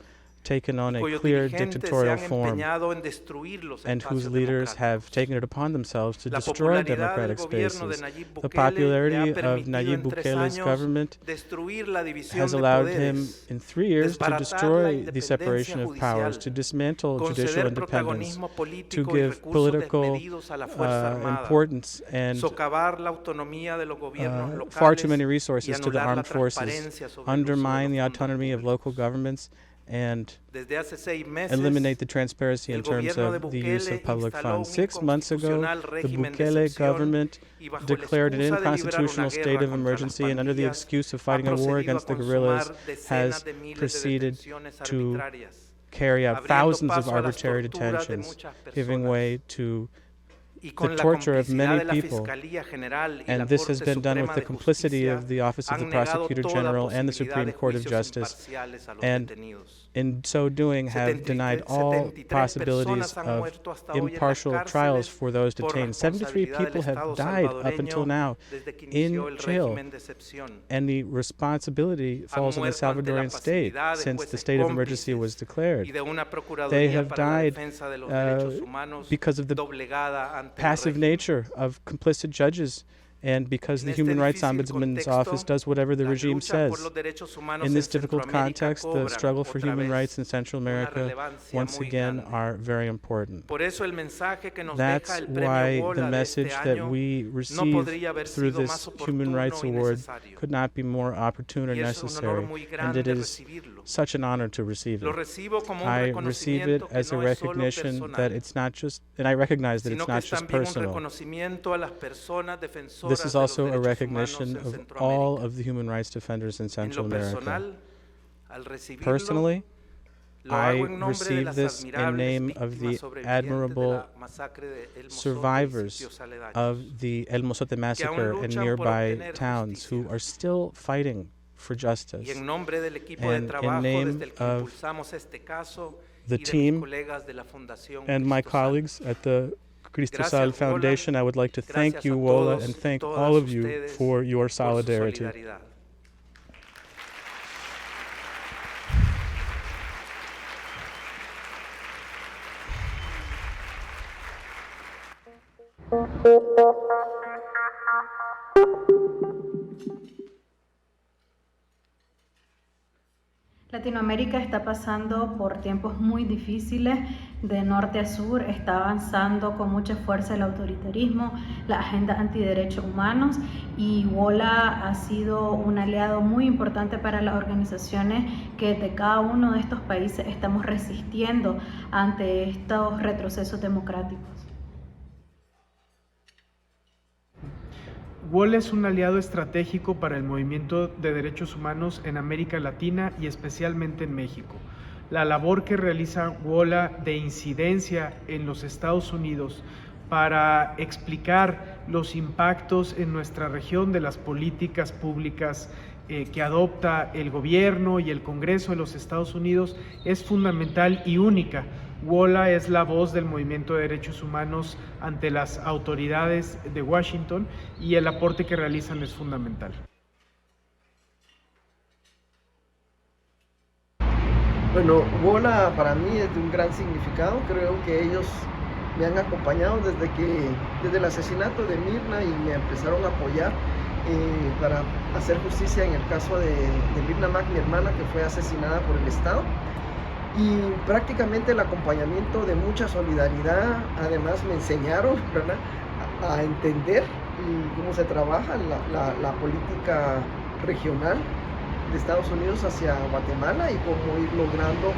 taken on a cuyos clear dirigentes se dictatorial han form empeñado en destruir los and whose espacios leaders democráticos. have taken it upon themselves to La destroy popularidad del democratic gobierno de spaces. Nayib The Bukele le ha popularity of permitido Nayib en 3 Bukele's años government destruir la división has de allowed him poderes, in 3 years to desbaratar la destroy the independencia separation of powers, judicial, to dismantle judicial conceder independence, protagonismo to político y give recursos political desmedidos a la Fuerza Armada, importance and socavar la autonomía de los gobiernos far too locales many y resources to the anular la armed forces, transparencia sobre el uso de undermine los the fondos autonomy of local públicos. governments, and Desde hace 6 meses, eliminate the transparency in el terms gobierno de of the use Bukele of public instaló funds. un 6 months ago, inconstitucional the régimen de Bukele excepción government y bajo la declared an excusa de librar una unconstitutional state guerra of contra las emergency, and under the pandillas, excuse of ha fighting a war procedido a against the consumar guerrillas, decenas has de miles de proceeded detenciones to arbitrarias, carry out abriendo thousands of paso a las arbitrary torturas de detentions, muchas giving personas. way to Y con the la torture of complicidad many de la people. Fiscalía General y la And this has Corte been done with Suprema the de complicity Justicia, of the Office of the han negado Prosecutor toda General and the posibilidad Supreme de Court of juicios Justice, imparciales a los and detenidos. in so doing have denied all 73 possibilities personas han of muerto hasta hoy en las impartial trials cárceles for those por detained. 73 responsabilidad del people have Estado died up until salvadoreño now desde que in inició el jail, régimen de excepción. and the responsibility falls on the muerto ante la Salvadorian state pasividad de since the jueces state of emergency cómplices was declared. y de una They Procuraduría have para la died Defensa de los Derechos Humanos because of the doblegada ante el passive régimen. nature of complicit judges, and because En the este Human Rights difícil Ombudsman's contexto, office does whatever the la regime lucha says. por los derechos humanos In en this difficult Centroamérica context, the cobran struggle for otra human vez rights in Central una America relevancia once muy again grande. are very important. Por eso el mensaje que nos That's deja el why premio the WOLA de este message that año we no receive podría haber through sido más this Human Rights oportuno y Award necesario. could not be more opportune or Y es un honor necessary, muy and grande it is recibirlo. such an honor to receive Lo it. recibo como un I receive it reconocimiento que as a no es solo recognition that personal, it's not just, and I recognize that sino it's que not es just también un personal. reconocimiento a las personas defensoras This is de los also a derechos recognition humanos en of all Centroamérica. of the human rights defenders in En Central lo America. personal, al recibirlo, Personally, lo I hago en nombre de receive las this in admirables name of víctimas the sobrevivientes de admirable la masacre de El Mozote y survivors sitios aledaños, of the El Mozote massacre and luchan por nearby obtener towns who justicia. are still fighting for y justice. en nombre del equipo de And in trabajo name desde el que of impulsamos este caso the y de mis team colegas de la Fundación and my Cristo Sal. colleagues at the Cristo Gracias, Sal WOLA. Foundation, I would like to thank Gracias you, a WOLA, todos, and thank todas all of you ustedes for your por su solidarity. solidaridad. Latinoamérica está pasando por tiempos muy difíciles, de norte a sur está avanzando con mucha fuerza el autoritarismo, la agenda antiderechos humanos, y WOLA ha sido un aliado muy importante para las organizaciones que de cada uno de estos países estamos resistiendo ante estos retrocesos democráticos. WOLA es un aliado estratégico para el movimiento de derechos humanos en América Latina y especialmente en México. La labor que realiza WOLA de incidencia en los Estados Unidos para explicar los impactos en nuestra región de las políticas públicas que adopta el gobierno y el Congreso de los Estados Unidos es fundamental y única. WOLA es la voz del movimiento de derechos humanos ante las autoridades de Washington y el aporte que realizan es fundamental. Bueno, WOLA para mí es de un gran significado. Creo que ellos me han acompañado desde el asesinato de Mirna y me empezaron a apoyar para hacer justicia en el caso de Mirna Mac, mi hermana, que fue asesinada por el Estado. Y prácticamente el acompañamiento de mucha solidaridad. Además me enseñaron, ¿verdad?, a entender cómo se trabaja la política regional de Estados Unidos hacia Guatemala y cómo ir logrando,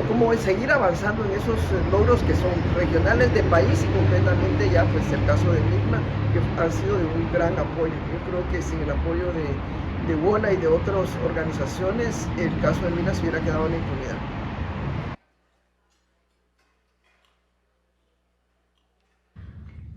cómo seguir avanzando en esos logros que son regionales de país y concretamente ya pues el caso de Mirna, que ha sido de un gran apoyo. Yo creo que sin el apoyo de WOLA y de otras organizaciones, el caso de Mirna se hubiera quedado en la impunidad.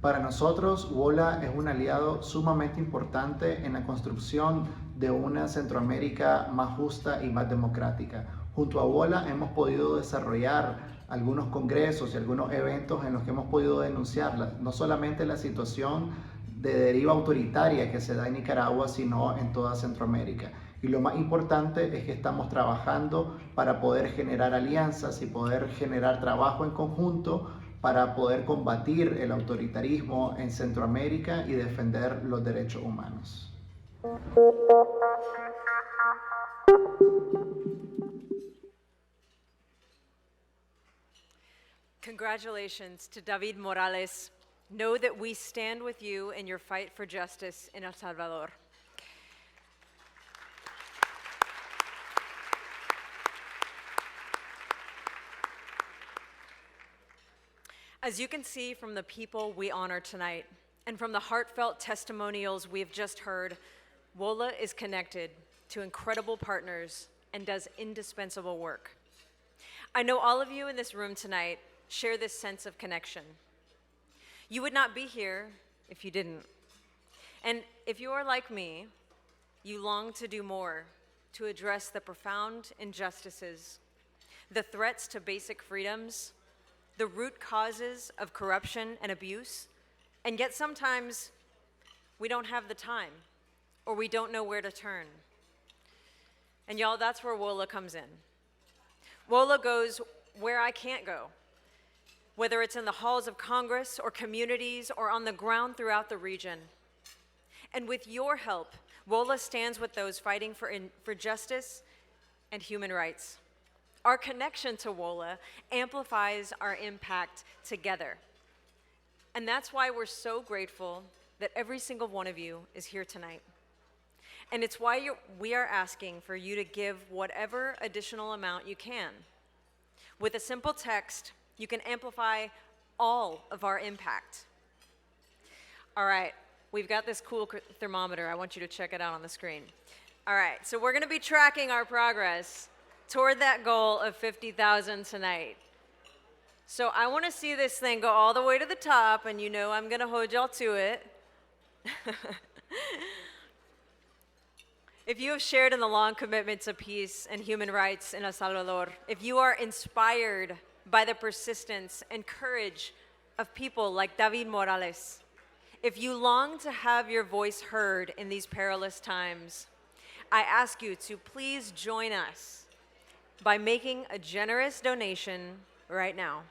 Para nosotros, WOLA es un aliado sumamente importante en la construcción de una Centroamérica más justa y más democrática. Junto a WOLA hemos podido desarrollar algunos congresos y algunos eventos en los que hemos podido denunciar no solamente la situación de deriva autoritaria que se da en Nicaragua, sino en toda Centroamérica. Y lo más importante es que estamos trabajando para poder generar alianzas y poder generar trabajo en conjunto para poder combatir el autoritarismo en Centroamérica y defender los derechos humanos. Congratulations to David Morales. Know that we stand with you in your fight for justice in El Salvador. As you can see from the people we honor tonight, and from the heartfelt testimonials we have just heard, WOLA is connected to incredible partners and does indispensable work. I know all of you in this room tonight share this sense of connection. You would not be here if you didn't. And if you are like me, you long to do more to address the profound injustices, the threats to basic freedoms, the root causes of corruption and abuse, and yet sometimes we don't have the time or we don't know where to turn. And y'all, that's where WOLA comes in. WOLA goes where I can't go, whether it's in the halls of Congress or communities or on the ground throughout the region. And with your help, WOLA stands with those fighting for justice and human rights. Our connection to WOLA amplifies our impact together. And that's why we're so grateful that every single one of you is here tonight. And it's why we are asking for you to give whatever additional amount you can. With a simple text, you can amplify all of our impact. All right, we've got this cool thermometer. I want you to check it out on the screen. All right, so we're gonna be tracking our progress toward that goal of 50,000 tonight. So I wanna see this thing go all the way to the top, and you know I'm gonna hold y'all to it. If you have shared in the long commitment to peace and human rights in El Salvador, if you are inspired by the persistence and courage of people like David Morales, if you long to have your voice heard in these perilous times, I ask you to please join us by making a generous donation right now.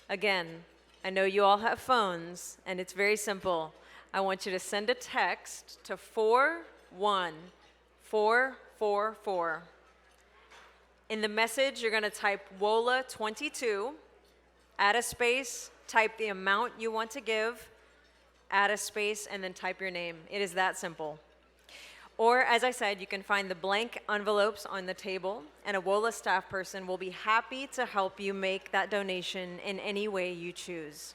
Again, I know you all have phones, and it's very simple. I want you to send a text to 41444. In the message, you're gonna type WOLA 22, add a space, type the amount you want to give, add a space, and then type your name. It is that simple. Or, as I said, you can find the blank envelopes on the table, and a WOLA staff person will be happy to help you make that donation in any way you choose.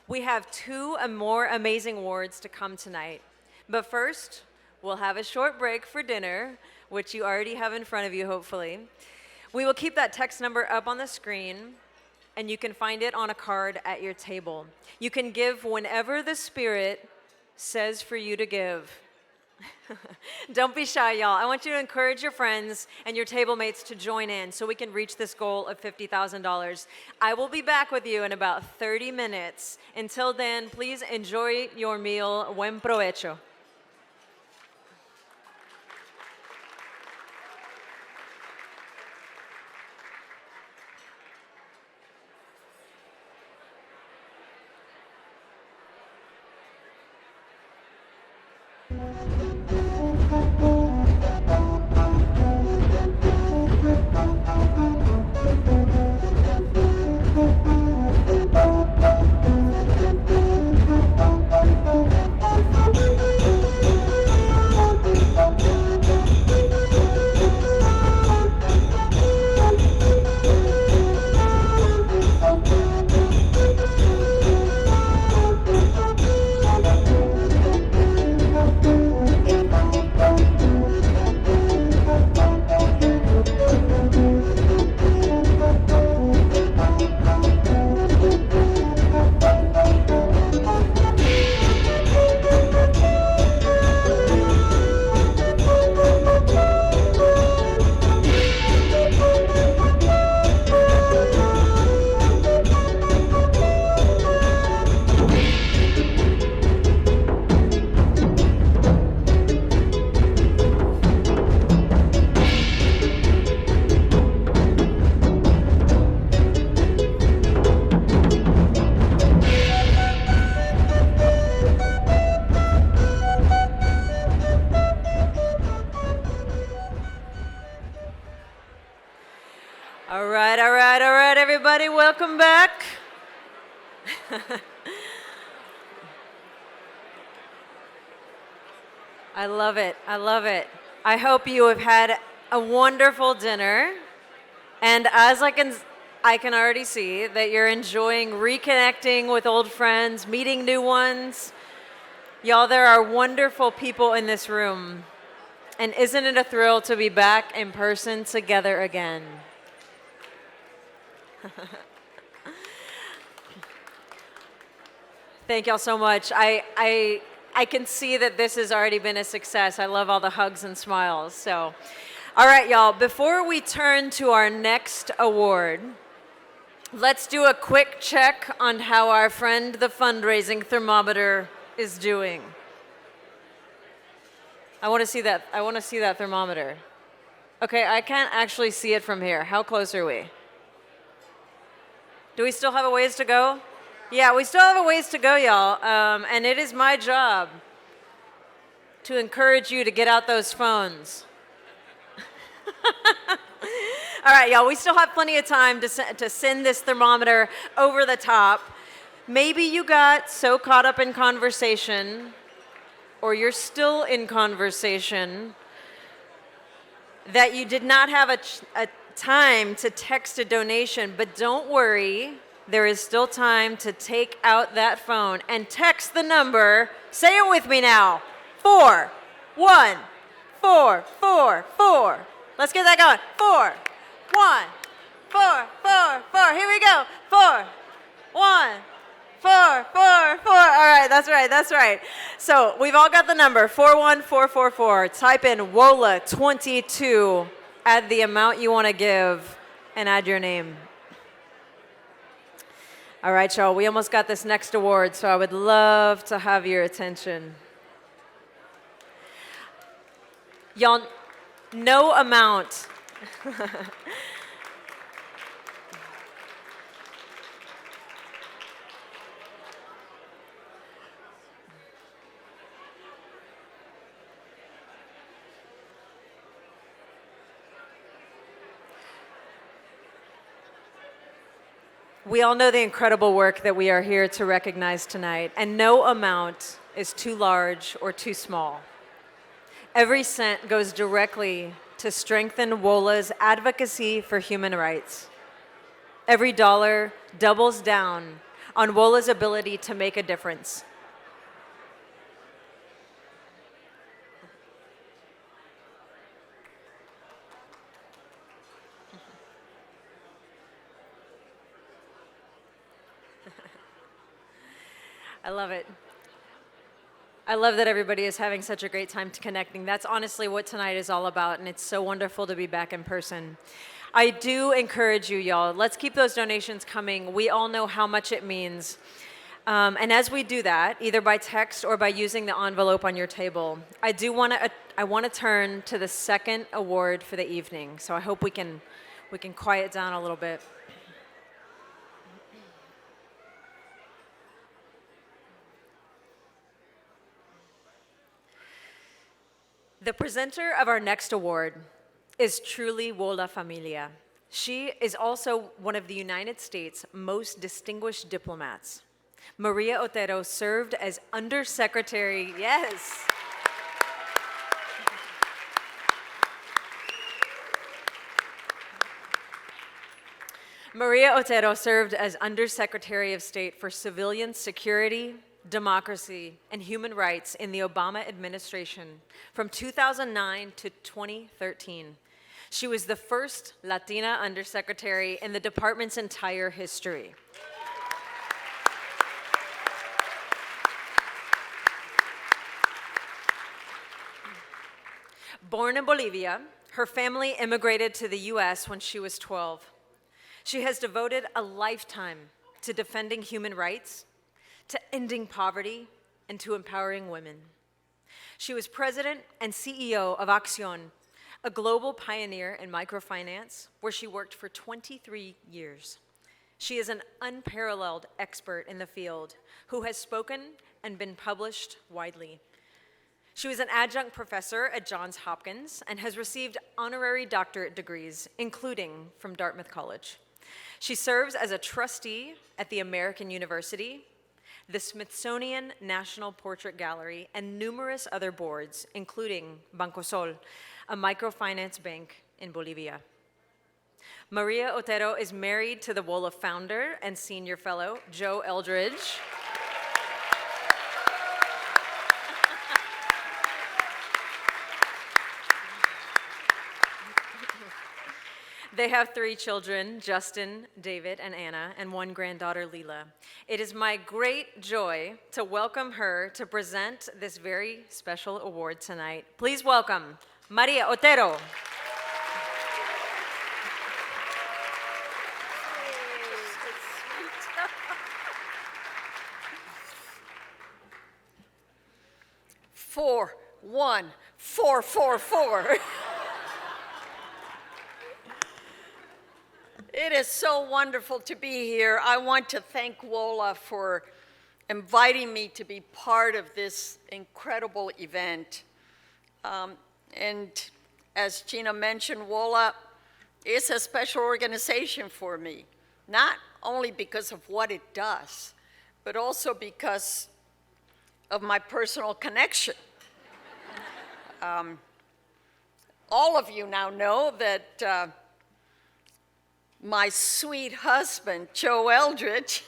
We have 2 more amazing awards to come tonight. But first, we'll have a short break for dinner, which you already have in front of you, hopefully. We will keep that text number up on the screen, and you can find it on a card at your table. You can give whenever the Spirit says for you to give. Don't be shy, y'all. I want you to encourage your friends and your table mates to join in so we can reach this goal of $50,000. I will be back with you in about 30 minutes. Until then, please enjoy your meal. Buen provecho. welcome back. I love it. I love it. I hope you have had a wonderful dinner. And as I can already see that you're enjoying reconnecting with old friends, meeting new ones. Y'all, there are wonderful people in this room. And isn't it a thrill to be back in person together again? Thank y'all so much. I can see that this has already been a success. I love all the hugs and smiles. So, all right, y'all, before we turn to our next award, let's do a quick check on how our friend the fundraising thermometer is doing. I want to see that. I want to see that thermometer. Okay, I can't actually see it from here. How close are we? Do we still have a ways to go? Yeah, we still have a ways to go, y'all. And it is my job to encourage you to get out those phones. All right, y'all, we still have plenty of time to send this thermometer over the top. Maybe you got so caught up in conversation, or you're still in conversation, that you did not have a time to text a donation, but don't worry. There is still time to take out that phone and text the number. Say it with me now. 41444. Let's get that going. 41444. Here we go. 41444. All right, that's right. That's right. So we've all got the number 41444. Type in WOLA 22. Add the amount you want to give and add your name. All right, y'all, we almost got this next award, so I would love to have your attention. Y'all, no amount. We all know the incredible work that we are here to recognize tonight, and no amount is too large or too small. Every cent goes directly to strengthen WOLA's advocacy for human rights. Every dollar doubles down on WOLA's ability to make a difference. I love it. I love that everybody is having such a great time connecting. That's honestly what tonight is all about, and it's so wonderful to be back in person. I do encourage you, y'all, let's keep those donations coming. We all know how much it means. And as we do that, either by text or by using the envelope on your table, I want to turn to the second award for the evening. So I hope we can quiet down a little bit. The presenter of our next award is truly WOLA Familia. She is also one of the United States' most distinguished diplomats. Maria Otero served as Undersecretary, yes. Maria Otero served as Undersecretary of State for Civilian Security, Democracy, and Human Rights in the Obama administration from 2009 to 2013. She was the first Latina undersecretary in the department's entire history. Born in Bolivia, her family immigrated to the US when she was 12. She has devoted a lifetime to defending human rights, to ending poverty, and to empowering women. She was president and CEO of Accion, a global pioneer in microfinance, where she worked for 23 years. She is an unparalleled expert in the field who has spoken and been published widely. She was an adjunct professor at Johns Hopkins and has received honorary doctorate degrees, including from Dartmouth College. She serves as a trustee at the American University, the Smithsonian National Portrait Gallery, and numerous other boards, including Banco Sol, a microfinance bank in Bolivia. Maria Otero is married to the WOLA founder and senior fellow, Joe Eldridge. They have 3 children, Justin, David, and Anna, and 1 granddaughter, Leela. It is my great joy to welcome her to present this very special award tonight. Please welcome Maria Otero. Four, 1, 4, 4, 4. It is so wonderful to be here. I want to thank WOLA for inviting me to be part of this incredible event. And as Gina mentioned, WOLA is a special organization for me, not only because of what it does, but also because of my personal connection. All of you now know that my sweet husband, Joe Eldridge,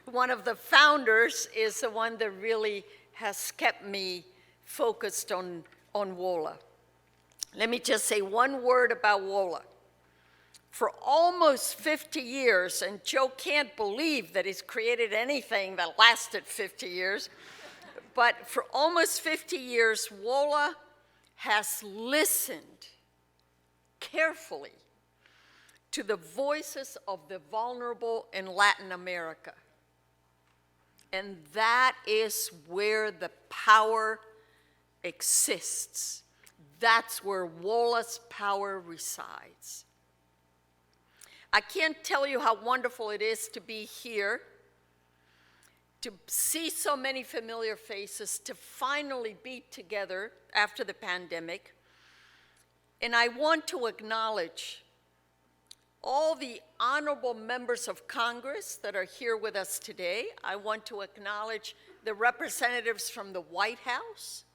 one of the founders, is the one that really has kept me focused on WOLA. Let me just say one word about WOLA. For almost 50 years, and Joe can't believe that he's created anything that lasted 50 years, but for almost 50 years, WOLA has listened carefully to the voices of the vulnerable in Latin America. And that is where the power exists. That's where WOLA's power resides. I can't tell you how wonderful it is to be here, to see so many familiar faces, to finally be together after the pandemic. And I want to acknowledge all the honorable members of Congress that are here with us today. I want to acknowledge the representatives from the White House,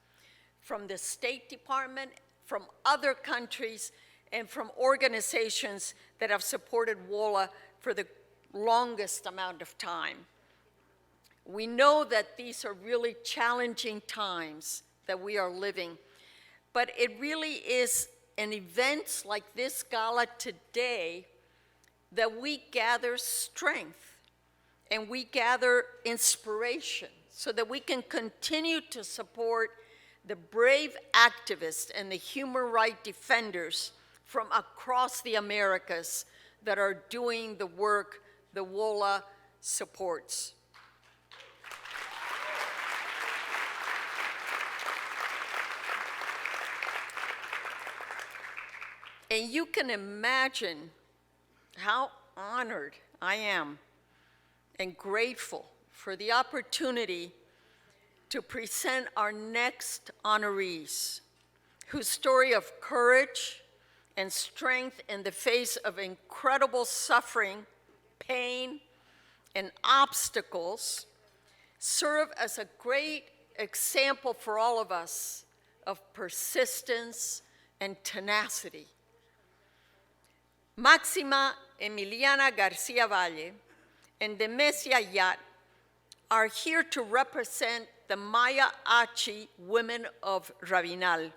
from the State Department, from other countries, and from organizations that have supported WOLA for the longest amount of time. We know that these are really challenging times that we are living, but it really is in events like this gala today that we gather strength and we gather inspiration so that we can continue to support the brave activists and the human rights defenders from across the Americas that are doing the work the WOLA supports. And you can imagine how honored I am and grateful for the opportunity to present our next honorees, whose story of courage and strength in the face of incredible suffering, pain, and obstacles serve as a great example for all of us of persistence and tenacity. Máxima Emiliana Garcia Valle and Demesia Yat are here to represent the Maya Achi women of Rabinal.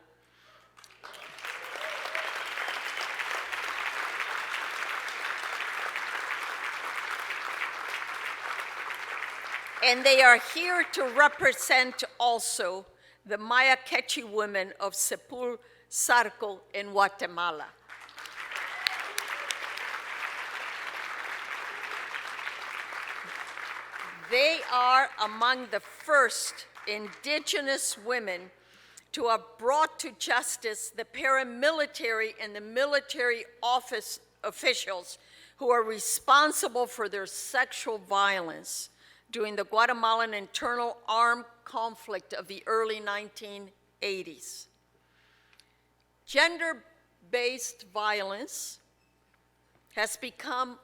And they are here to represent also the Maya Achi women of Sepur Zarco in Guatemala. They are among the first indigenous women to have brought to justice the paramilitary and the military office officials who are responsible for their sexual violence during the Guatemalan internal armed conflict of the early 1980s. Gender-based violence has become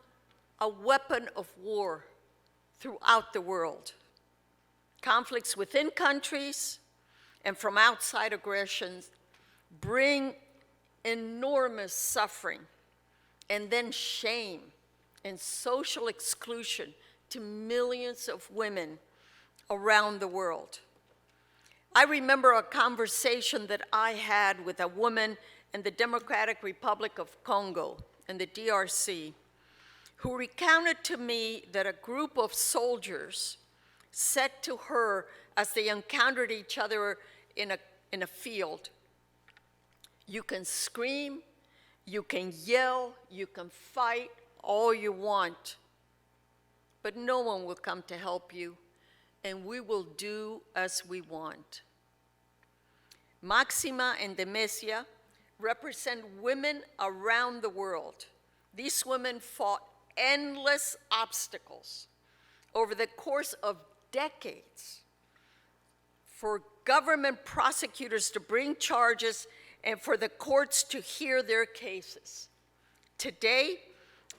a weapon of war throughout the world. Conflicts within countries and from outside aggressions bring enormous suffering and then shame and social exclusion to millions of women around the world. I remember a conversation that I had with a woman in the Democratic Republic of Congo, in the DRC, who recounted to me that a group of soldiers said to her as they encountered each other in a field, "You can scream, you can yell, you can fight all you want, but no one will come to help you, and we will do as we want." Maxima and Demesia represent women around the world. These women fought endless obstacles over the course of decades for government prosecutors to bring charges and for the courts to hear their cases. Today,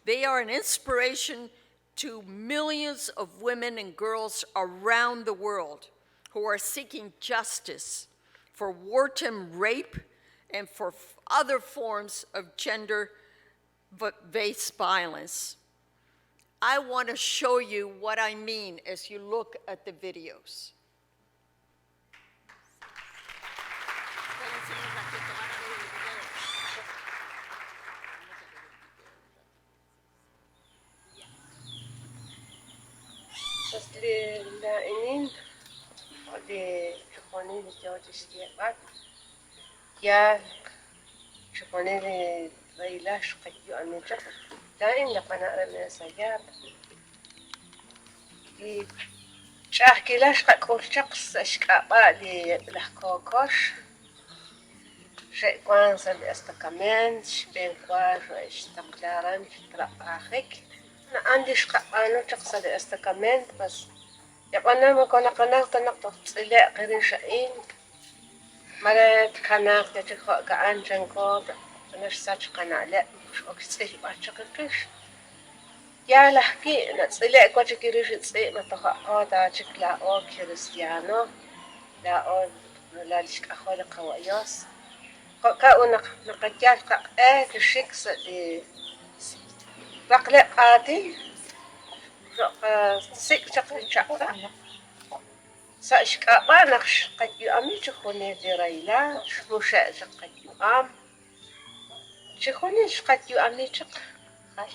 they are an inspiration to millions of women and girls around the world who are seeking justice for wartime rape and for other forms of gender-based violence. I want to show you what I mean as you look at the videos. يا شوفوني لي ريلاش قيو أميجا دائما لقنا رمي سجاب دي شاح كلاش قاكل شخص أشكابا لي لحكوكوش شيء كوانسا باستقامنت شبين كواش واشتقلارن ترقاخك أنا عندي شقابانو شخص باستقامنت بس يبقى ما كنا قناة نقطة إلى غير شيء مرات قناة تجخو كأن جنكو نش ساتش قناة لا مش أكسي باشكركش يا لحكي نتصلي كواش كيريش تصي متخا تا شكلا أو كريستيانو لا أو لا لشك أخوال قواياس كأو نقجال كأ كشكس دي بقلق قاتي سيك شكل شعبا سأشكابا نقش قد يؤمن شخوني دي ريلا شموشا قد يؤمن شخوني قد يؤمن شق هاي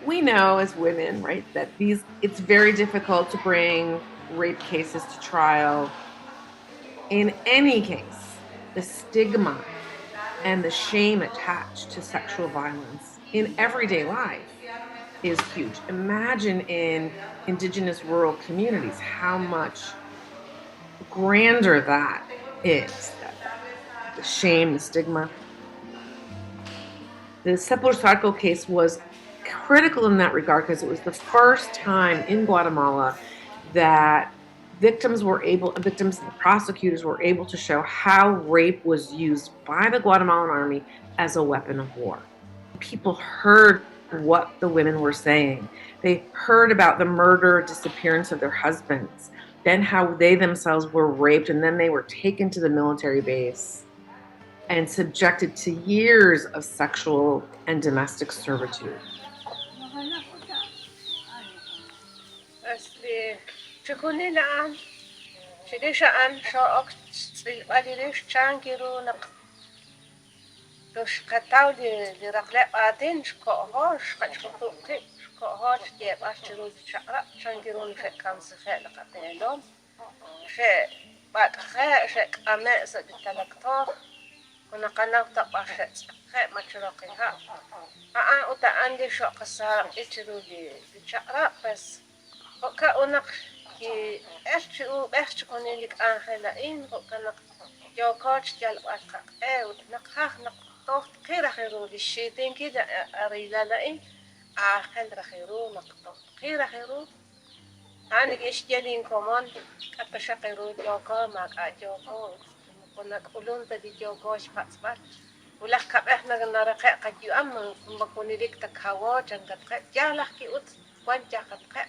We know as women, right, that it's very difficult to bring rape cases to trial. In any case, the stigma and the shame attached to sexual violence in everyday life is huge. Imagine in indigenous rural communities how much grander that is. The shame, the stigma. The Sepur Zarco case was critical in that regard because it was the first time in Guatemala that victims and prosecutors were able to show how rape was used by the Guatemalan army as a weapon of war. People heard what the women were saying. They heard about the murder or disappearance of their husbands, then how they themselves were raped, and then they were taken to the military base and subjected to years of sexual and domestic servitude. شكوني الآن شديش أن شو أكت ليش كان كيرونق دوش قطعوا لي رقلاء بعدين شكوهاش قطعوا شكوهاش ديب أشتروز شقرأ كان كيرون في كام سخاء لقطعهم في بعد خاء شك أماء سبتلقطار كنا قناة طبعا خاء ما تشرقيها أنا أتا عندي شو قصار إتشرو لشقرأ بس وكأنك إيش كوني لك أنخلائين وكأنك يوكاتش جالبات أو نقخ نقطة خير خيرو للشيطين كده أريلا لئين آخر خيرو نقطة خير خيرو أنا إشتيلين كمان أبشقيرو جوكو ماك أجوكو كنا كلون تدي جوكوش باتسبات ولا كاب إحنا نرقى قد يؤمن بكوني ليك تكهوا جنك تقى جالح كي أوت وان جاك تقى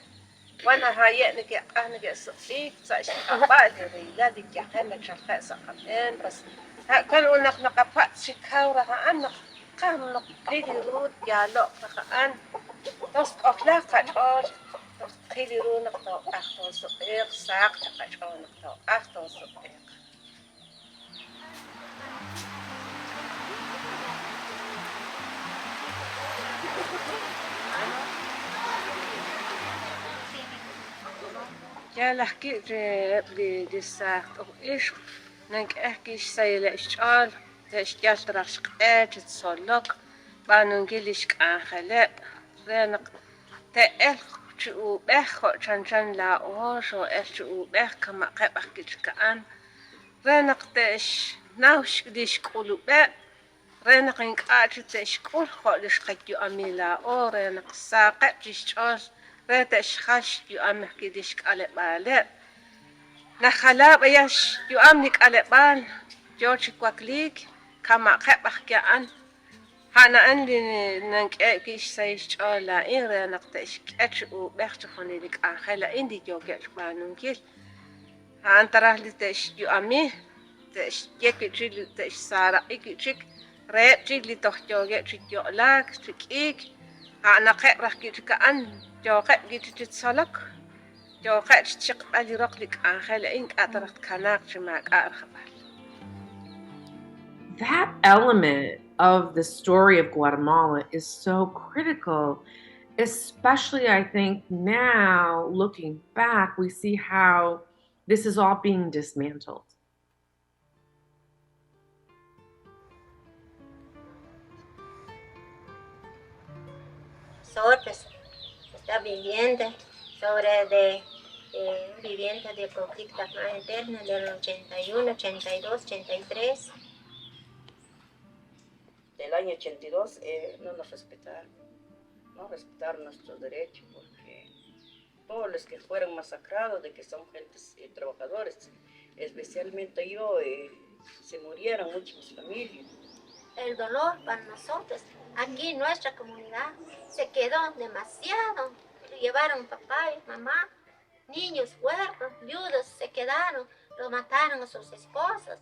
وانا هاي نجي أنا جي صفيك صاش أبعد ريلا دي جاكنا شرقة سقطين بس كانوا نقبات شكاورة أنا كان نقلي رود جالو فخان تص أخلاق كتار خیلی رو نقطه اختر سقیق ساق تقشان نقطه اختر سقیق يا لحكي دي ساق إيش نك أحكيش سيلا إشعال تشجع ترشق تصلق بانونجيلش كأخلاق رنق تأخ شو بخ شان لا أو شو شو بخ كما قبح كان رنق تش ناوش ديش كلو بق رنق إنك تش كل خالش قديو أميلا أو رنق ساق تشجع رتش خش يو أمك ديش على بالة نخلا بيش يو أمك على بال جورج كوكليك كما قبح كان هانا عندي ننكيش سايش أولا إن رنقتش كأشو بيختخوني لك آخلا عندي جوجش بانونكيل هان تراه لتش يو أمي تش يكي تشيل تش سارة إكي تشيك ريب تشيل لتوح جوجش تشيك يولاك تشيك إيك هانا قرح كيتك أن جوجش كيتك تسلك جوجش تشيك بالي رقلك آخلا إنك أترخت كناك شماك أرخبال. That element of the story of Guatemala is so critical, especially I think now looking back, we see how this is all being dismantled. Nosotros está viviendo sobre vivienda de conflictos más internos del 81, 82, 83. Del año 82 no nos respetaron nuestros derechos porque todos los que fueron masacrados, de que son gentes trabajadores, especialmente yo, se murieron muchas familias. El dolor para nosotros, aquí en nuestra comunidad, se quedó demasiado. Llevaron papá y mamá, niños, huérfanos, viudos, se quedaron, los mataron a sus esposas.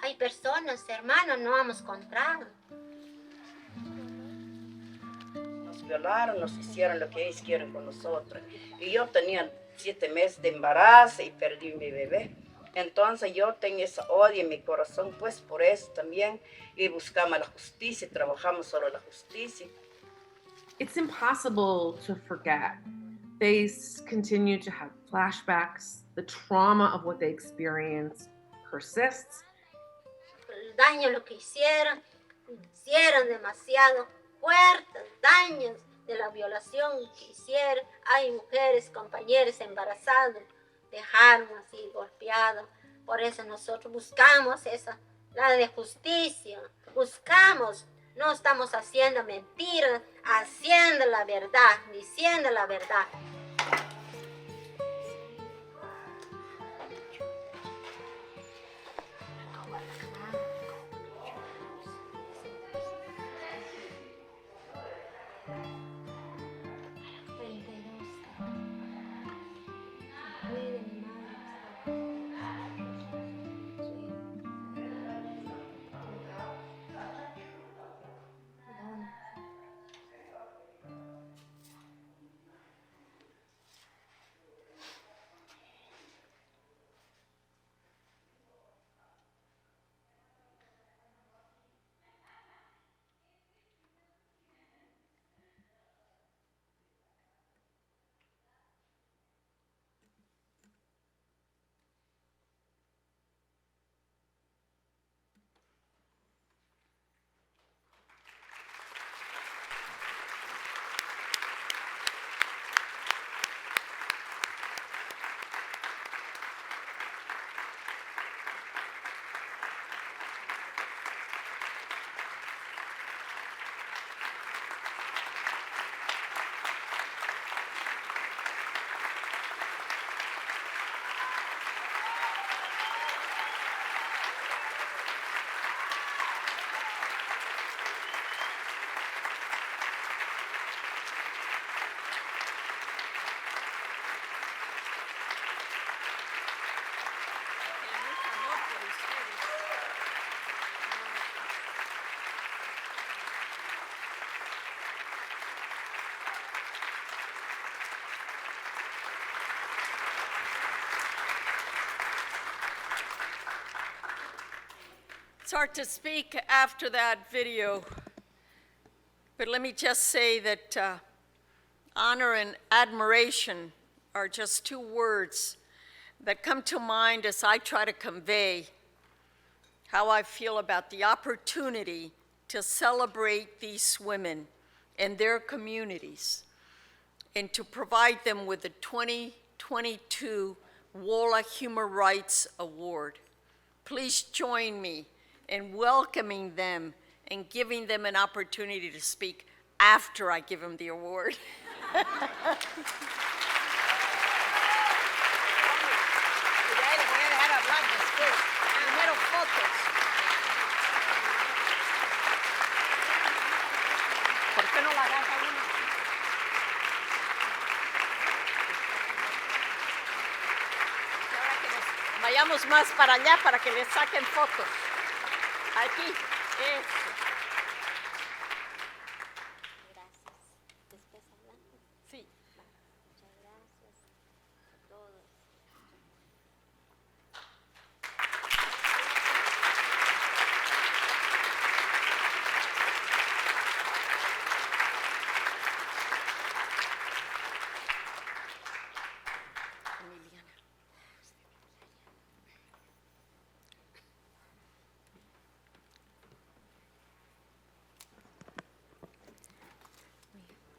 Hay personas, hermanos, no hemos encontrado. Nos violaron, nos hicieron lo que ellos quieren con nosotros. Y yo tenía 7 meses de embarazo y perdí mi bebé. Entonces yo tengo ese odio en mi corazón, pues por eso también, y buscamos la justicia, trabajamos sobre la justicia. It's impossible to forget. They continue to have flashbacks. The trauma of what they experienced persists. El daño lo que hicieron demasiado fuertes, daños de la violación que hicieron. Hay mujeres, compañeros embarazados, dejaron así golpeados. Por eso nosotros buscamos la de justicia. Buscamos, no estamos haciendo mentiras, haciendo la verdad, diciendo la verdad. It's hard to speak after that video, but let me just say that honor and admiration are just two words that come to mind as I try to convey how I feel about the opportunity to celebrate these women and their communities and to provide them with the 2022 WOLA Human Rights Award. Please join me in welcoming them and giving them an opportunity to speak after I give them the award. Vayamos más para allá para que les saquen fotos. Aquí. Eso. Gracias. Después hablamos. Sí. Muchas gracias a todos.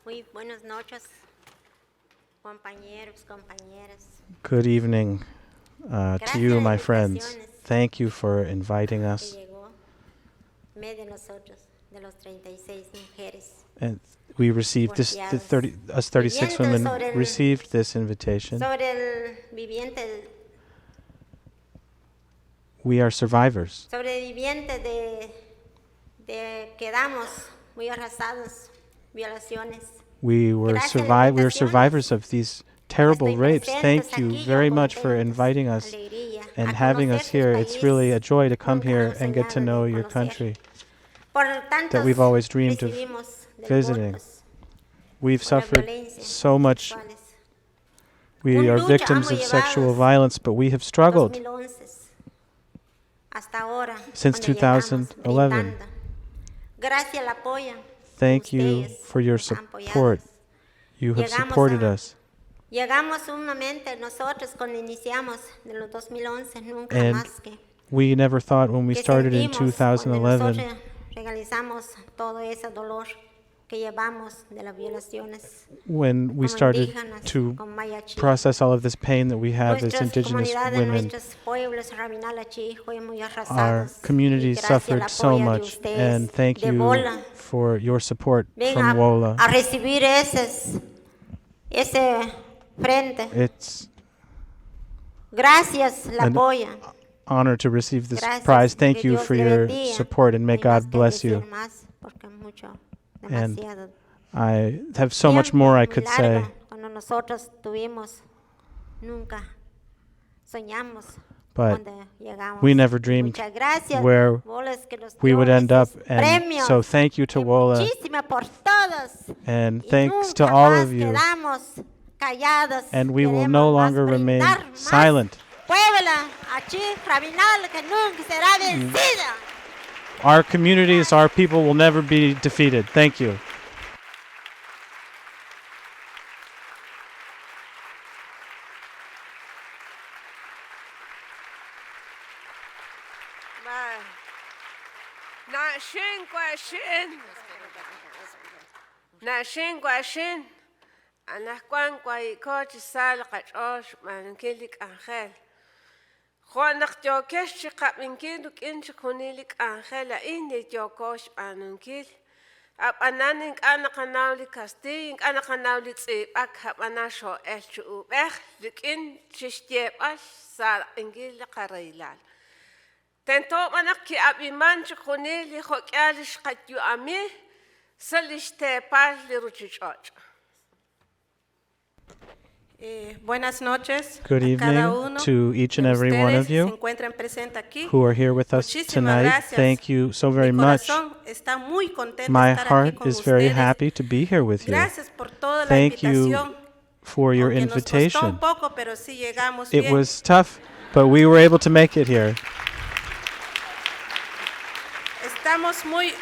Muy buenas noches, compañeros, compañeras. Good evening to you, my friends. Thank you for inviting us. Que llegó en medio de nosotros, de los 36 mujeres. And we received this, us 36 women received this invitation. Sobre el viviente, We are survivors. sobreviviente de quedamos muy arrasados, violaciones. We were survivors of these terrible rapes. Thank you very much for inviting us and having us here. It's really a joy to come here and get to know your country that we've always dreamed of visiting. We've suffered so much. We are victims of sexual violence, but we have struggled since 2011. Gracias al apoyo. Thank you for your support. You have supported us. Llegamos sumamente nosotros cuando iniciamos en los 2011, nunca And más que we never thought when we started in sentimos cuando 2011 nosotros realizamos todo ese dolor que llevamos de las violaciones. when we started to process all of this pain that we have as Nuestras indigenous comunidades, women. nuestros pueblos, Rabinal Achi, fue muy Our arrasados. communities Gracias al suffered so apoyo de much, ustedes, and thank de you WOLA. for your support Ven from WOLA. a recibir ese frente. It's Gracias, el an apoyo. honor to receive this Gracias, prize. Thank que you Dios for le your bendiga. support, and may No hay más God que bless decir you. más, porque mucho, And demasiado I have so much more I could say. Cuando nosotros tuvimos, nunca soñamos But cuando llegamos. we never dreamed Muchas gracias, where WOLA, que nos we dio would end up. esos And premios. so thank you to WOLA. Muchísimas por todos. And Y thanks to nunca all más of you. quedamos callados. And we will Queremos no más longer remain brindar más. silent. Puebla, Achi, Rabinal, que nunca será vencida. Our communities, our people will never be defeated. Thank you. Nashin Guashin, Anasquan Guaycoch Sal Qachosh, Mankilik Angel. Juan Jokesh Kapinkilik Inch Kunilik Angela Indi Jokosh Anunkil. Apananing Anakanali Casting, Anakanali Tsibak, Hapanasho Elchu Ubech, Likin Chistiepash, Sal Ingil Karailal. Tento Manaki Abimanch Kunili Hokalish Katu Ami. Buenas noches. Good evening to each and every one of you who are here with us tonight. Thank you so very much. My heart is very happy to be here with you. Thank you for your invitation. It was tough, but we were able to make it here. Estamos muy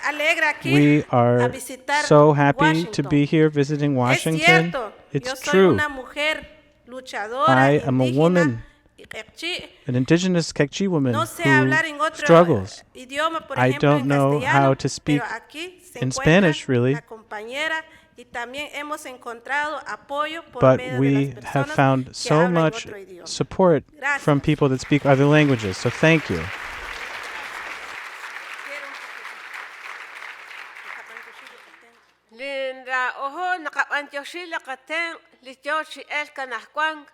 alegres aquí We a are visitar so happy to Washington. be here visiting Es Washington. cierto, yo It's soy true. una mujer luchadora, I am a indígena, woman, y Quechí. an indigenous Quechua woman No sé who hablar en otro struggles. idioma, por I ejemplo, don't en know how castellano, to speak pero aquí se in encuentra Spanish, really, la compañera y también hemos encontrado apoyo por but medio de we las have personas found que so hablan much otro idioma. support Gracias. from people that speak other languages. So thank you. Linda, oho, nakapanchoshila katen, lichochi el kanahkwang,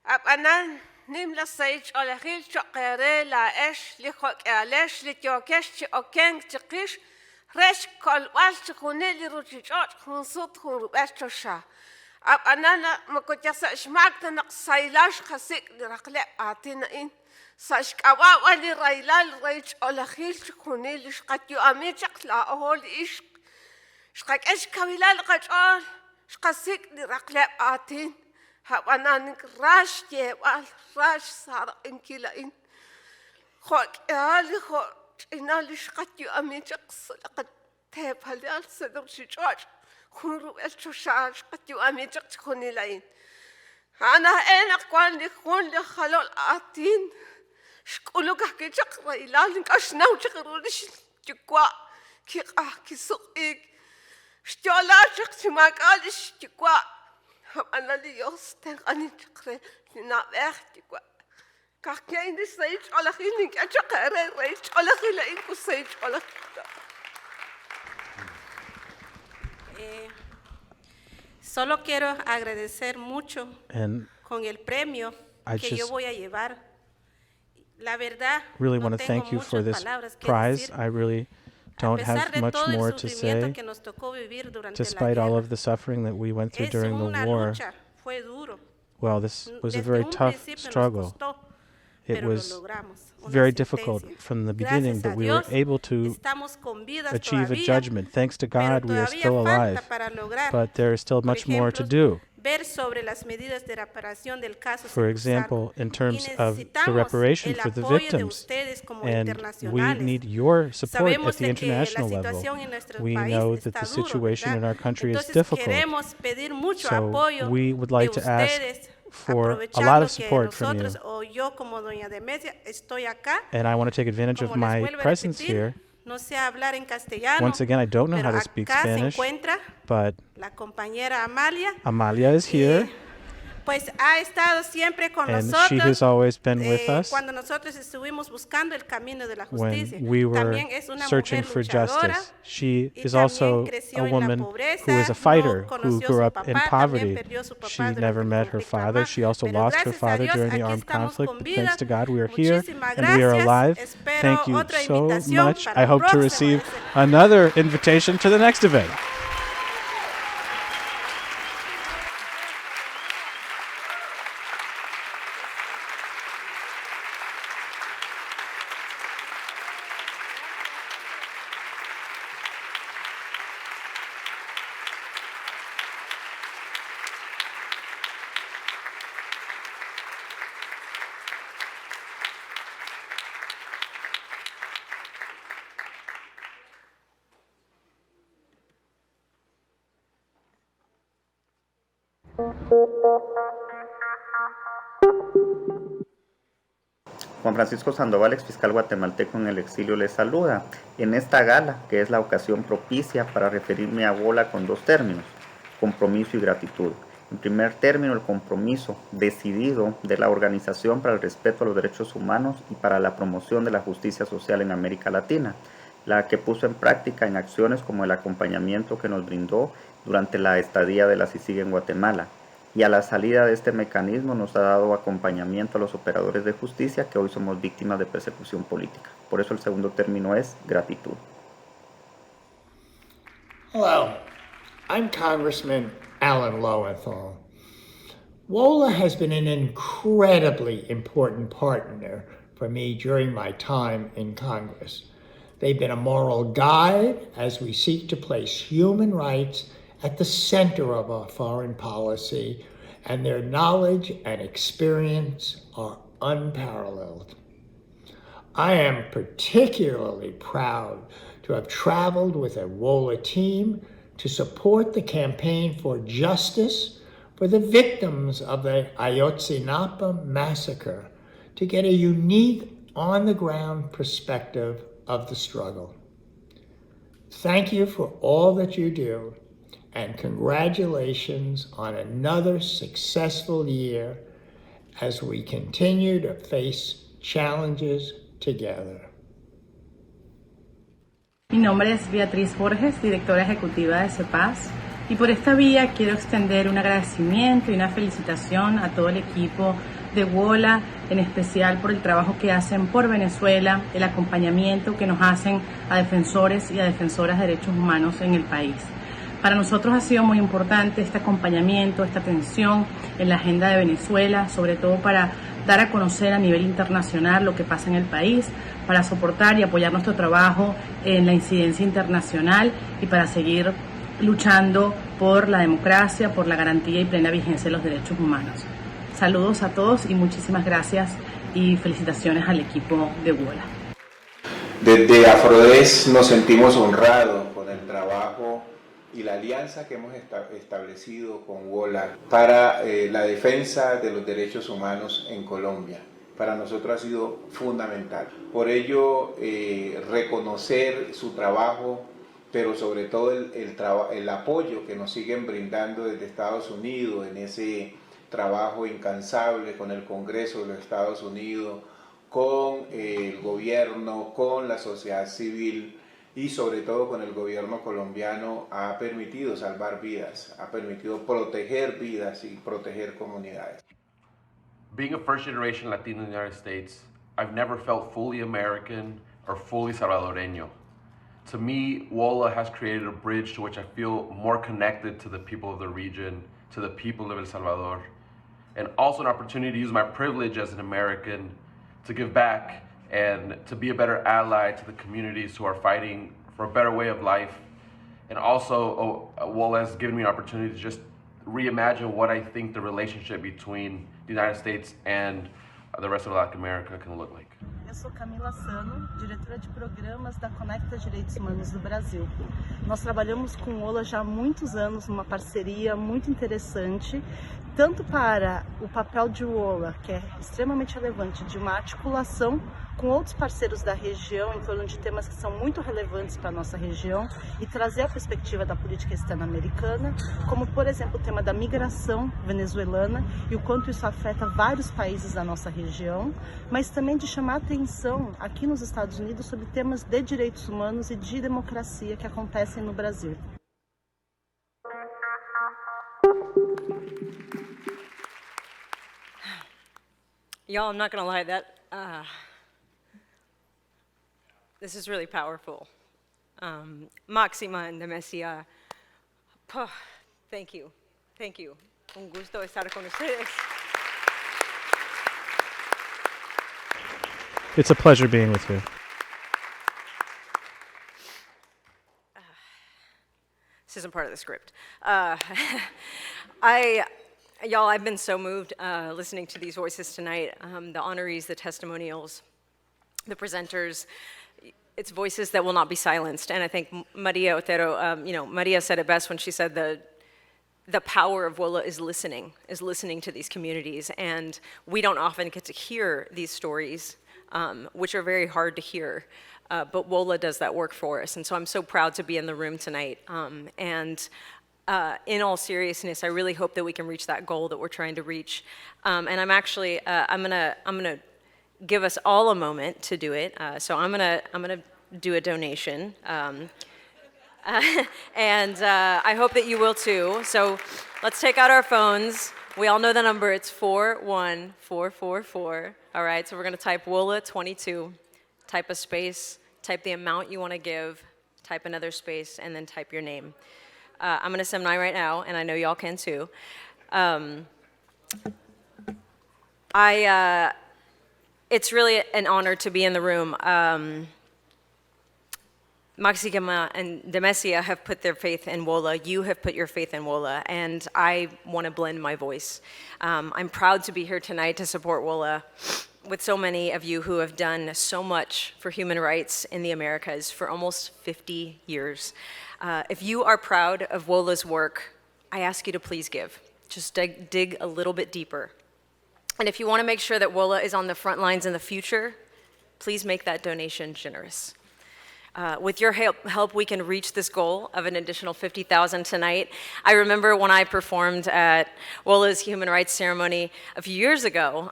apanan, nimla saich olahil chokere la esh, lichok alesh, lichokesh, okeng chikish, resh kolwal chikunili ruchichot, hunsut hunrubestosha. Apanana, makochasa shmakta nak sailash khasik lirakle atina in. Sashkawa li railal reich olahil chikunili shkatyu amichak la ohol ish. Shkak esh kabilal qachol, shkasik ni raklep atin, habanan rash yewal, rash sara inkilain. Khok ali khok inali shkatyu aminchak sulaqat tepalal sadur shichoj, khuru el chosha shkatyu aminchak khunilain. Ana enak kwan li khun li khalol atin, shkuluk hakichak railal nkashnau chakrulish chikwa, kisuk. Shtiolachik chimakalish chikwa. Hamanalios ten anichakre linabechtikwa. Kakyain di sage olachilin kachakare reich olachila inku sage olachila. Solo quiero agradecer mucho And con el premio I que yo just voy a llevar. La verdad, really no want to tengo thank you for muchas this palabras que prize. decir. I really don't A pesar have de much todo el more to sufrimiento say, que nos tocó vivir durante despite la all guerra. of the suffering that we went through Es during the una war. lucha, fue duro. Well, this was a Desde very un tough principio nos struggle. costó, It pero lo was logramos. Una very difficult sentencia. from the beginning, Gracias but a we were Dios, able to estamos con vidas achieve a todavía, judgment. Thanks to pero God, we are todavía still alive, falta para lograr. but there is still Por much more to ejemplo, do. ver sobre las medidas de reparación del caso For Sepur example, Zarco. in Y terms of the necesitamos reparation el for the apoyo de victims, ustedes como and we internacionales. need your support Sabemos at the de que la international level. situación en nuestro We país know that está the duro, situation in ¿verdad? our country is Entonces difficult, queremos pedir mucho so apoyo we would de like to ask ustedes, for a lot aprovechando of que support from you. nosotros o yo como doña Demetria estoy acá. And I want to take advantage of Como les my vuelvo a presence repetir, here. no sé hablar en castellano, Once again, I don't know pero how to speak acá Spanish, se encuentra but la compañera Amalia. Amalia is here, Pues ha estado siempre con and nosotros she has always been with us cuando nosotros estuvimos buscando el camino de la when justicia. we were También es una searching mujer for luchadora justice. She y is también also creció a en la woman pobreza, who is a no fighter who conoció grew su up in papá, poverty. también perdió su papá She durante never el met her conflicto father. armado. She also Pero lost her gracias a father Dios, during the aquí armed estamos conflict. con But vida. thanks to God, we are here Muchísimas and we are gracias. alive. Espero Thank you otra so invitación much. para I el hope to próximo. receive another invitation to the next event. Juan Francisco Sandoval, ex fiscal guatemalteco en el exilio, les saluda en esta gala, que es la ocasión propicia para referirme a WOLA con dos términos: compromiso y gratitud. En primer término, el compromiso decidido de la Organización para el Respeto a los Derechos Humanos y para la Promoción de la Justicia Social en América Latina, la que puso en práctica en acciones como el acompañamiento que nos brindó durante la estadía de la CICIG en Guatemala, y a la salida de este mecanismo nos ha dado acompañamiento a los operadores de justicia que hoy somos víctimas de persecución política. Por eso el segundo término es gratitud. Hello, I'm Congressman Alan Lowenthal. WOLA has been an incredibly important partner for me during my time in Congress. They've been a moral guide as we seek to place human rights at the center of our foreign policy, and their knowledge and experience are unparalleled. I am particularly proud to have traveled with a WOLA team to support the campaign for justice for the victims of the Ayotzinapa massacre, to get a unique on-the-ground perspective of the struggle. Thank you for all that you do, and congratulations on another successful year as we continue to face challenges together. Mi nombre es Beatriz Borges, directora ejecutiva de CEPAS, y por esta vía quiero extender un agradecimiento y una felicitación a todo el equipo de WOLA, en especial por el trabajo que hacen por Venezuela, el acompañamiento que nos hacen a defensores y a defensoras de derechos humanos en el país. Para nosotros ha sido muy importante este acompañamiento, esta atención en la agenda de Venezuela, sobre todo para dar a conocer a nivel internacional lo que pasa en el país, para soportar y apoyar nuestro trabajo en la incidencia internacional y para seguir luchando por la democracia, por la garantía y plena vigencia de los derechos humanos. Saludos a todos y muchísimas gracias y felicitaciones al equipo de WOLA. Desde Afrodes nos sentimos honrados con el trabajo y la alianza que hemos establecido con WOLA para la defensa de los derechos humanos en Colombia. Para nosotros ha sido fundamental. Por ello, reconocer su trabajo, pero sobre todo el apoyo que nos siguen brindando desde Estados Unidos en ese trabajo incansable con el Congreso de los Estados Unidos, con el gobierno, con la sociedad civil y sobre todo con el gobierno colombiano, ha permitido salvar vidas, ha permitido proteger vidas y proteger comunidades. Being a first-generation Latino in the United States, I've never felt fully American or fully Salvadoreño. To me, WOLA has created a bridge to which I feel more connected to the people of the region, to the people of El Salvador, and also an opportunity to use my privilege as an American to give back and to be a better ally to the communities who are fighting for a better way of life. And also, WOLA has given me an opportunity to just reimagine what I think the relationship between the United States and the rest of Latin America can look like. Eu sou Camila Sano, diretora de programas da Conecta Direitos Humanos do Brasil. Nós trabalhamos com o WOLA já há muitos anos numa parceria muito interessante, tanto para o papel de WOLA, que é extremamente relevante, de uma articulação com outros parceiros da região em torno de temas que são muito relevantes para a nossa região e trazer a perspectiva da política externa americana, como, por exemplo, o tema da migração venezuelana e o quanto isso afeta vários países da nossa região, mas também de chamar a atenção aqui nos Estados Unidos sobre temas de direitos humanos e de democracia que acontecem no Brasil. Y'all, I'm not gonna lie, this is really powerful. Máxima and Demesia, thank you. Un gusto estar con ustedes. It's a pleasure being with you. This isn't part of the script. Y'all, I've been so moved listening to these voices tonight, the honorees, the testimonials, the presenters. It's voices that will not be silenced. And I think Maria Otero, Maria said it best when she said the power of WOLA is listening to these communities. And we don't often get to hear these stories, which are very hard to hear. But WOLA does that work for us. And so I'm so proud to be in the room tonight. In all seriousness, I really hope that we can reach that goal that we're trying to reach. And I'm actually, I'm gonna give us all a moment to do it. So I'm gonna do a donation. And I hope that you will too. So let's take out our phones. We all know the number, it's 41444. All right, so we're gonna type WOLA 22, type a space, type the amount you wanna give, type another space, and then type your name. I'm gonna send mine right now, and I know y'all can too. It's really an honor to be in the room. Maxima and Demesia have put their faith in WOLA. You have put your faith in WOLA, and I want to blend my voice. I'm proud to be here tonight to support WOLA. with so many of you who have done so much for human rights in the Americas for almost 50 years. If you are proud of WOLA's work, I ask you to please give. Just dig a little bit deeper. And if you want to make sure that WOLA is on the front lines in the future, please make that donation generous. With your help, we can reach this goal of an additional $50,000 tonight. I remember when I performed at WOLA's Human Rights Ceremony a few years ago,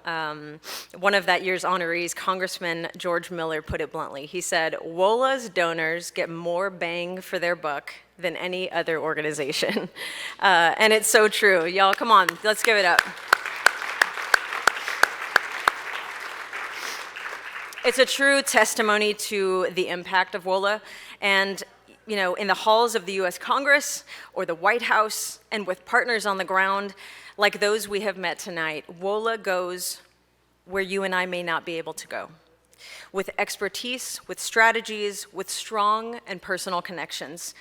one of that year's honorees, Congressman George Miller, put it bluntly. He said, WOLA's donors get more bang for their buck than any other organization. And it's so true. Y'all, come on, let's give it up. It's a true testimony to the impact of WOLA, and in the halls of the US Congress or the White House and with partners on the ground like those we have met tonight, WOLA goes where you and I may not be able to go. With expertise, with strategies, with strong and personal connections.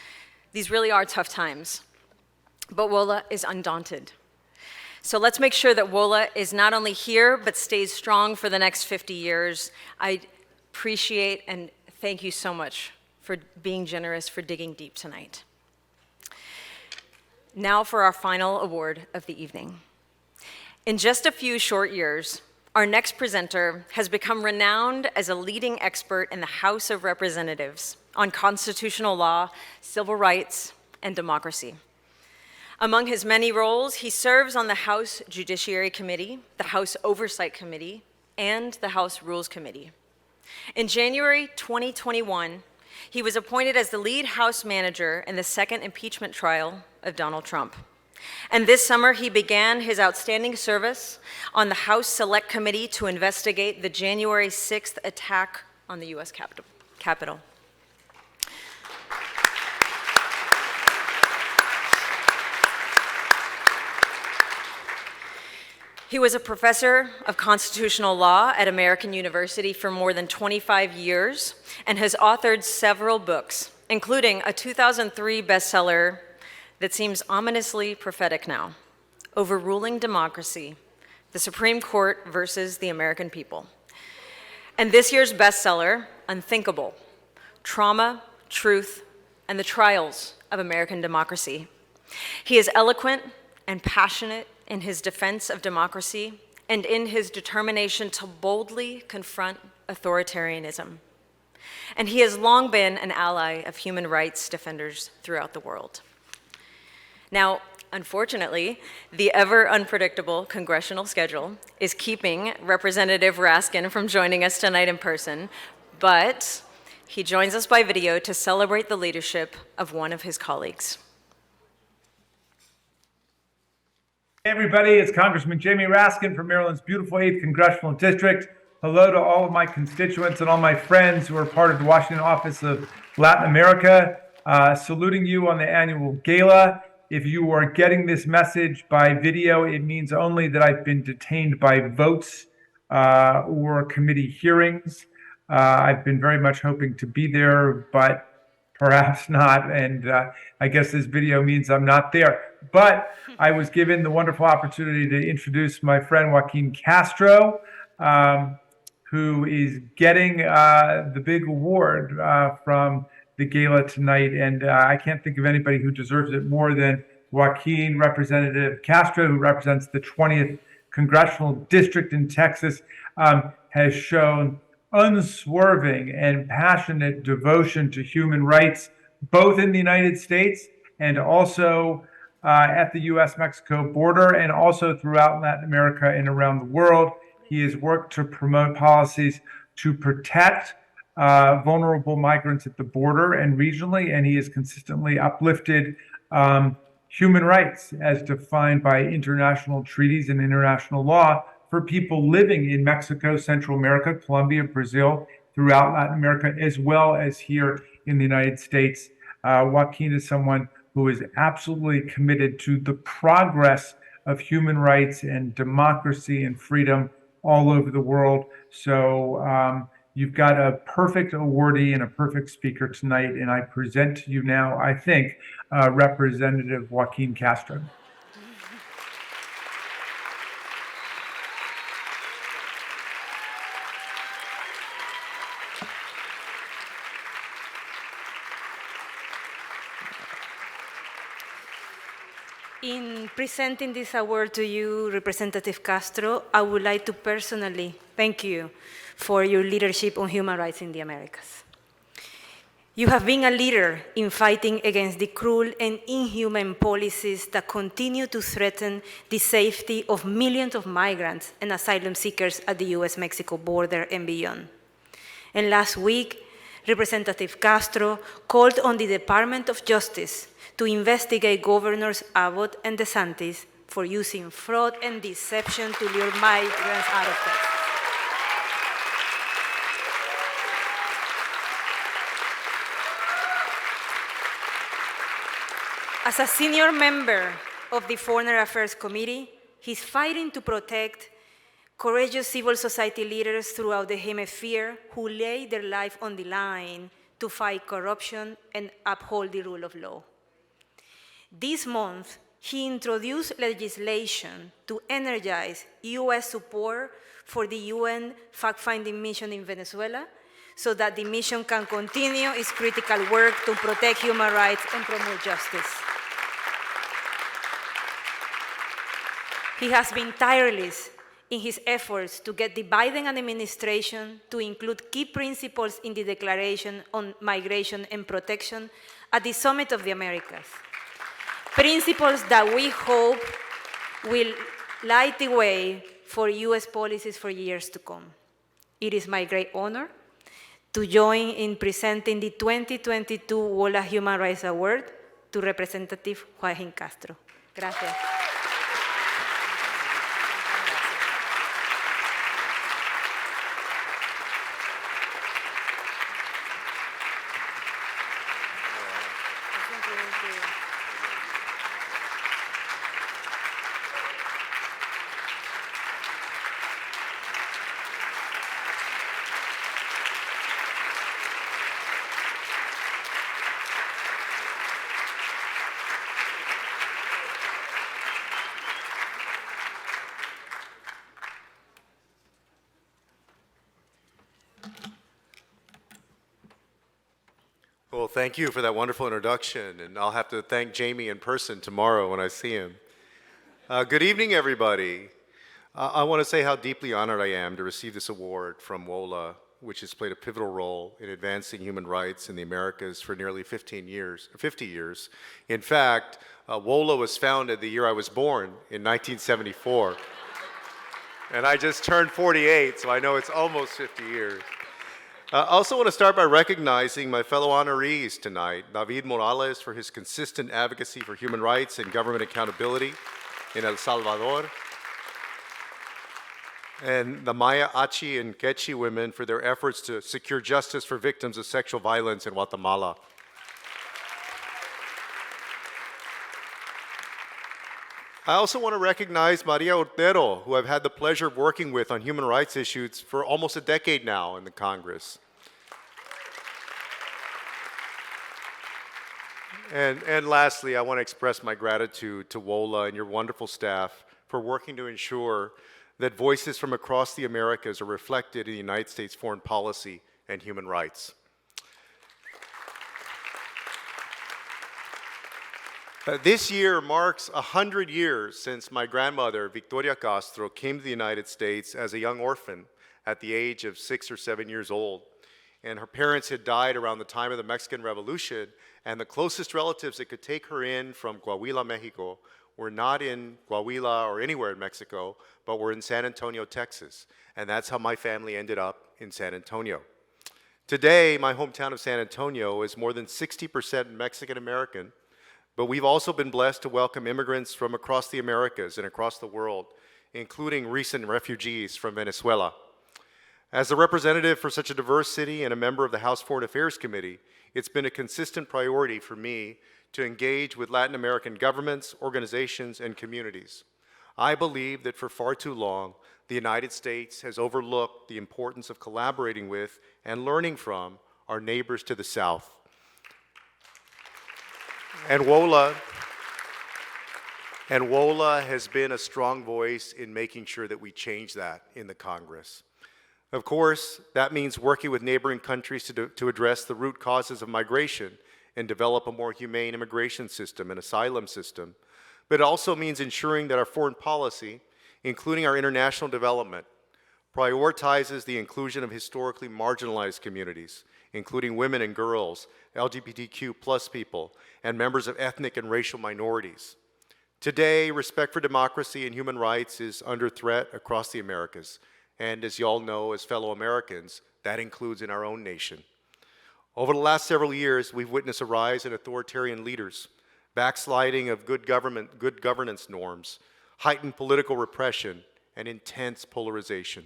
These really are tough times, but WOLA is undaunted. So let's make sure that WOLA is not only here, but stays strong for the next 50 years. I appreciate and thank you so much for being generous, for digging deep tonight. Now for our final award of the evening. In just a few short years, our next presenter has become renowned as a leading expert in the House of Representatives on constitutional law, civil rights, and democracy. Among his many roles, he serves on the House Judiciary Committee, the House Oversight Committee, and the House Rules Committee. In January 2021, he was appointed as the lead House manager in the second impeachment trial of Donald Trump. And this summer, he began his outstanding service on the House Select Committee to investigate the January 6th attack on the US Capitol. He was a professor of constitutional law at American University for more than 25 years and has authored several books, including a 2003 bestseller that seems ominously prophetic now, Overruling Democracy, the Supreme Court versus the American People. And this year's bestseller, Unthinkable, Trauma, Truth, and the Trials of American Democracy. He is eloquent and passionate in his defense of democracy and in his determination to boldly confront authoritarianism. And he has long been an ally of human rights defenders throughout the world. Now, unfortunately, the ever unpredictable congressional schedule is keeping Representative Raskin from joining us tonight in person, but he joins us by video to celebrate the leadership of one of his colleagues. Hey everybody, it's Congressman Jamie Raskin from Maryland's beautiful 8th Congressional District. Hello to all of my constituents and all my friends who are part of the Washington office of Latin America. Saluting you on the annual Gala. If you are getting this message by video, it means only that I've been detained by votes or committee hearings. I've been very much hoping to be there, but perhaps not, and I guess this video means I'm not there. But I was given the wonderful opportunity to introduce my friend Joaquin Castro, who is getting the big award from the gala tonight, and I can't think of anybody who deserves it more than Joaquin, Representative Castro, who represents the 20th Congressional District in Texas, has shown unswerving and passionate devotion to human rights, both in the United States and also at the U.S.-Mexico border, and also throughout Latin America and around the world. He has worked to promote policies to protect vulnerable migrants at the border and regionally, and he has consistently uplifted human rights as defined by international treaties and international law for people living in Mexico, Central America, Colombia, Brazil, throughout Latin America, as well as here in the United States. Joaquin is someone who is absolutely committed to the progress of human rights and democracy and freedom all over the world. So you've got a perfect awardee and a perfect speaker tonight, and I present to you now, I think, Representative Joaquin Castro. In presenting this award to you, Representative Castro, I would like to personally thank you for your leadership on human rights in the Americas. You have been a leader in fighting against the cruel and inhuman policies that continue to threaten the safety of millions of migrants and asylum seekers at the US-Mexico border and beyond. And last week, Representative Castro called on the Department of Justice to investigate Governors Abbott and DeSantis for using fraud and deception to lure migrants out of Texas. As a senior member of the Foreign Affairs Committee, he's fighting to protect courageous civil society leaders throughout the hemisphere who lay their life on the line to fight corruption and uphold the rule of law. This month, he introduced legislation to energize US support for the UN fact-finding mission in Venezuela so that the mission can continue its critical work to protect human rights and promote justice. He has been tireless in his efforts to get the Biden administration to include key principles in the Declaration on Migration and Protection at the Summit of the Americas. Principles that we hope will light the way for US policies for years to come. It is my great honor to join in presenting the 2022 WOLA Human Rights Award to Representative Joaquin Castro. Gracias. Well, thank you for that wonderful introduction, and I'll have to thank Jamie in person tomorrow when I see him. Good evening, everybody. I want to say how deeply honored I am to receive this award from WOLA, which has played a pivotal role in advancing human rights in the Americas for nearly 50 years. In fact, WOLA was founded the year I was born in 1974. And I just turned 48, so I know it's almost 50 years. I also want to start by recognizing my fellow honorees tonight, David Morales for his consistent advocacy for human rights and government accountability in El Salvador, and the Maya Achi and Quechua women for their efforts to secure justice for victims of sexual violence in Guatemala. I also want to recognize Maria Ortero, who I've had the pleasure of working with on human rights issues for almost a decade now in the Congress. And lastly, I want to express my gratitude to WOLA and your wonderful staff for working to ensure that voices from across the Americas are reflected in the United States foreign policy and human rights. This year marks 100 years since my grandmother, Victoria Castro, came to the United States as a young orphan at the age of 6 or 7 years old. And her parents had died around the time of the Mexican Revolution, and the closest relatives that could take her in from Coahuila, Mexico, were not in Coahuila or anywhere in Mexico, but were in San Antonio, Texas. And that's how my family ended up in San Antonio. Today, my hometown of San Antonio is more than 60% Mexican American, but we've also been blessed to welcome immigrants from across the Americas and across the world, including recent refugees from Venezuela. As a representative for such a diverse city and a member of the House Foreign Affairs Committee, it's been a consistent priority for me to engage with Latin American governments, organizations, and communities. I believe that for far too long, the United States has overlooked the importance of collaborating with and learning from our neighbors to the south. And WOLA has been a strong voice in making sure that we change that in the Congress. Of course, that means working with neighboring countries to address the root causes of migration and develop a more humane immigration system and asylum system. but it also means ensuring that our foreign policy, including our international development, prioritizes the inclusion of historically marginalized communities, including women and girls, LGBTQ plus people, and members of ethnic and racial minorities. Today, respect for democracy and human rights is under threat across the Americas, and as you all know, as fellow Americans, that includes in our own nation. Over the last several years, we've witnessed a rise in authoritarian leaders, backsliding of good governance norms, heightened political repression, and intense polarization.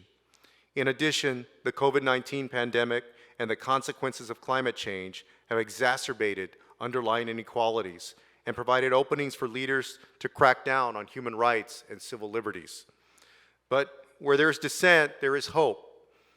In addition, the COVID-19 pandemic and the consequences of climate change have exacerbated underlying inequalities and provided openings for leaders to crack down on human rights and civil liberties. But where there's dissent, there is hope.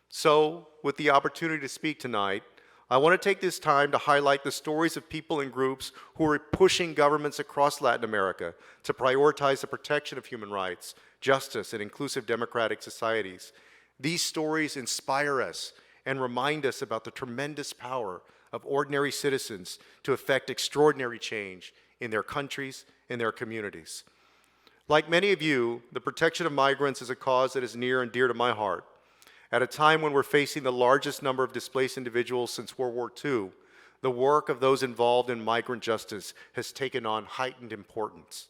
So, with the opportunity to speak tonight, I want to take this time to highlight the stories of people and groups who are pushing governments across Latin America to prioritize the protection of human rights, justice, and inclusive democratic societies. These stories inspire us and remind us about the tremendous power of ordinary citizens to effect extraordinary change in their countries and their communities. Like many of you, the protection of migrants is a cause that is near and dear to my heart. At a time when we're facing the largest number of displaced individuals since World War II, the work of those involved in migrant justice has taken on heightened importance.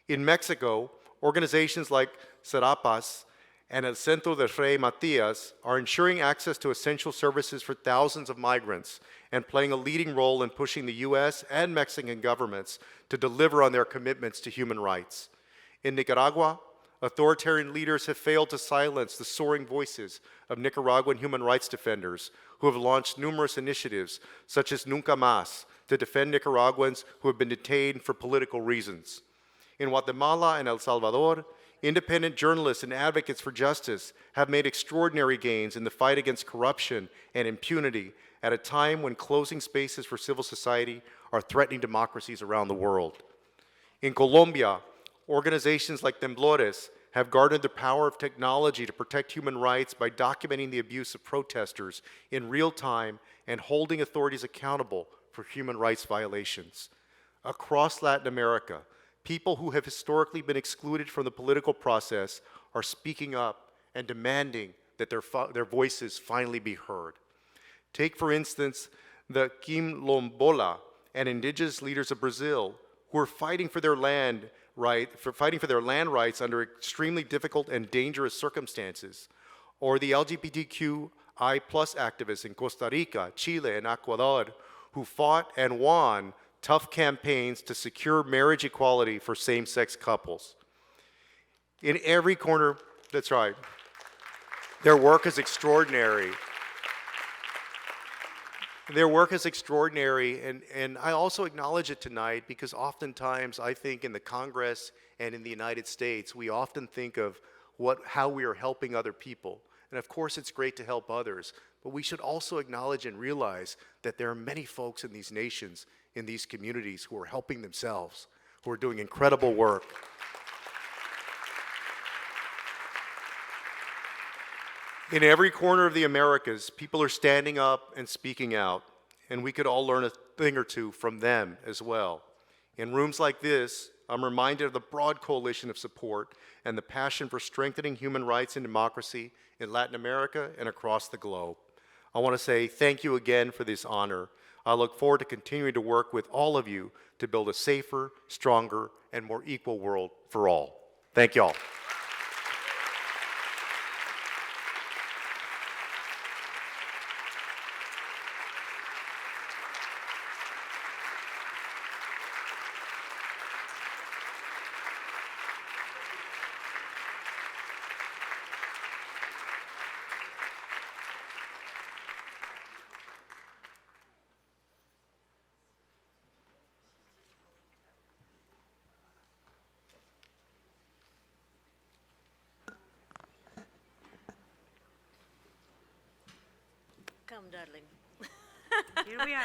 In Mexico, organizations like Serapas and El Centro de Fray Matias are ensuring access to essential services for thousands of migrants and playing a leading role in pushing the US and Mexican governments to deliver on their commitments to human rights. In Nicaragua, authoritarian leaders have failed to silence the soaring voices of Nicaraguan human rights defenders who have launched numerous initiatives, such as Nunca Más, to defend Nicaraguans who have been detained for political reasons. In Guatemala and El Salvador, independent journalists and advocates for justice have made extraordinary gains in the fight against corruption and impunity at a time when closing spaces for civil society are threatening democracies around the world. In Colombia, organizations like Temblores have garnered the power of technology to protect human rights by documenting the abuse of protesters in real time and holding authorities accountable for human rights violations. Across Latin America, people who have historically been excluded from the political process are speaking up and demanding that their voices finally be heard. Take, for instance, the Quilombola and indigenous leaders of Brazil who are fighting for their land rights under extremely difficult and dangerous circumstances, or the LGBTQI+ activists in Costa Rica, Chile, and Ecuador who fought and won tough campaigns to secure marriage equality for same-sex couples. In every corner, that's right, their work is extraordinary. Their work is extraordinary, and I also acknowledge it tonight because oftentimes I think in the Congress and in the United States, we often think of how we are helping other people. And of course, it's great to help others, but we should also acknowledge and realize that there are many folks in these nations, in these communities, who are helping themselves, who are doing incredible work. In every corner of the Americas, people are standing up and speaking out, and we could all learn a thing or two from them as well. In rooms like this, I'm reminded of the broad coalition of support and the passion for strengthening human rights and democracy in Latin America and across the globe. I want to say thank you again for this honor. I look forward to continuing to work with all of you to build a safer, stronger, and more equal world for all. Thank you all. Come, darling. Here we are.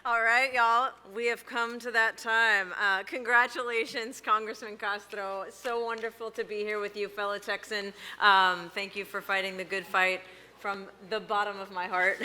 All right, y'all, we have come to that time. Congratulations, Congressman Castro. It's so wonderful to be here with you, fellow Texan. Thank you for fighting the good fight from the bottom of my heart.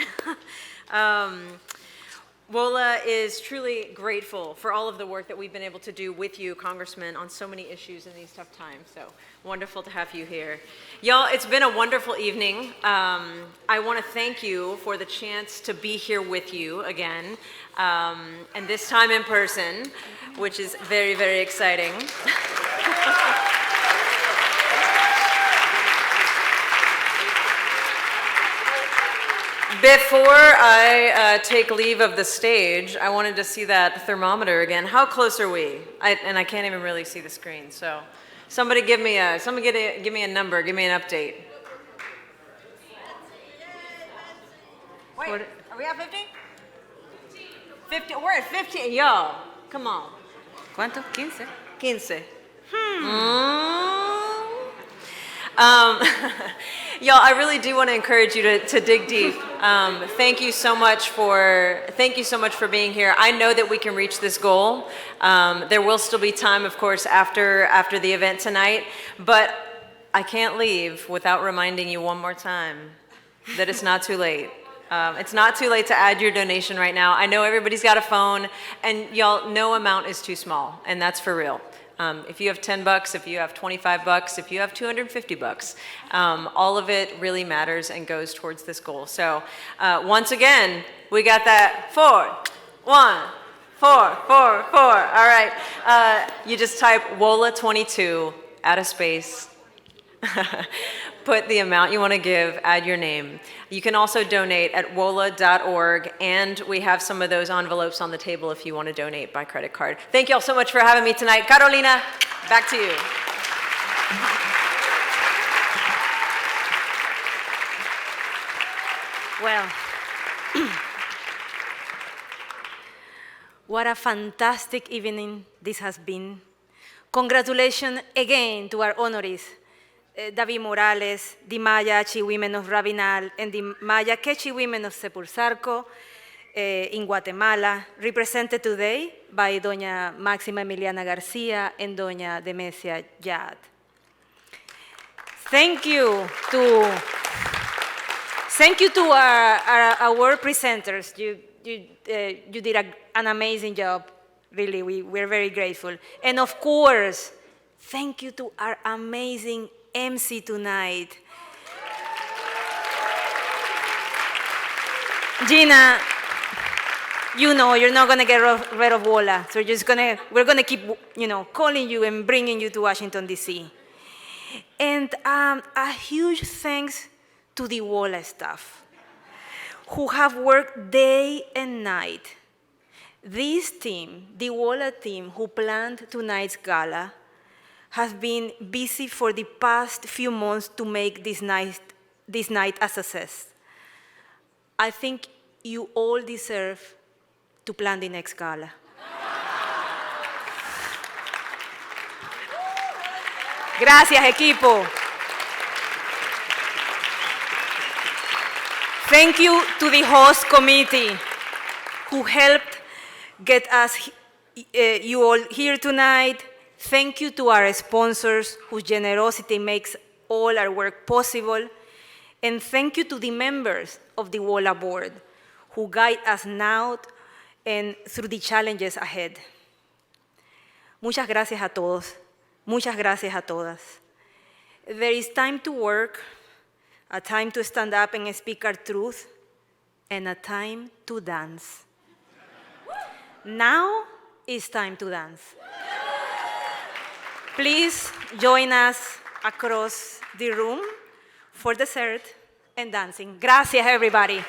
WOLA is truly grateful for all of the work that we've been able to do with you, Congressman, on so many issues in these tough times. So wonderful to have you here. Y'all, it's been a wonderful evening. I want to thank you for the chance to be here with you again, and this time in person, which is very, very exciting. Before I take leave of the stage, I wanted to see that thermometer again. How close are we? And I can't even really see the screen. So, somebody give me a number. Give me an update. Wait, are we at 50? 50. We're at 15. Yo, come on. ¿Cuánto? 15. 15. Y'all, I really do want to encourage you to dig deep. Thank you so much for being here. I know that we can reach this goal. There will still be time, of course, after the event tonight, but I can't leave without reminding you one more time that it's not too late. It's not too late to add your donation right now. I know everybody's got a phone, and y'all, no amount is too small, and that's for real. If you have $10, if you have $25, if you have $250, all of it really matters and goes towards this goal. So once again, we got that 4, 1, 4, 4, 4. All right, you just type WOLA 22, add a space, put the amount you want to give, add your name. You can also donate at wola.org, and we have some of those envelopes on the table if you want to donate by credit card. Thank you all so much for having me tonight. Carolina, back to you. Well, what a fantastic evening this has been. Congratulations again to our honorees, David Morales, the Maya Achi women of Rabinal, and the Maya Achi women of Sepur Zarco in Guatemala, represented today by Doña Máxima Emiliana Garcia and Doña Demesia Yad. Thank you to our award presenters. You did an amazing job. Really, we're very grateful. And of course, thank you to our amazing MC tonight. Gina, you know you're not gonna get rid of WOLA, so we're gonna keep, calling you and bringing you to Washington, D.C. And a huge thanks to the WOLA staff, who have worked day and night. This team, the WOLA team who planned tonight's gala, has been busy for the past few months to make this night a success. I think you all deserve to plan the next gala. Gracias, equipo. Thank you to the host committee who helped get us you all here tonight. Thank you to our sponsors whose generosity makes all our work possible. And thank you to the members of the WOLA board who guide us now and through the challenges ahead. Muchas gracias a todos. Muchas gracias a todas. There is time to work, a time to stand up and speak our truth, and a time to dance. Now it's time to dance. Please join us across the room for dessert and dancing. Gracias, everybody.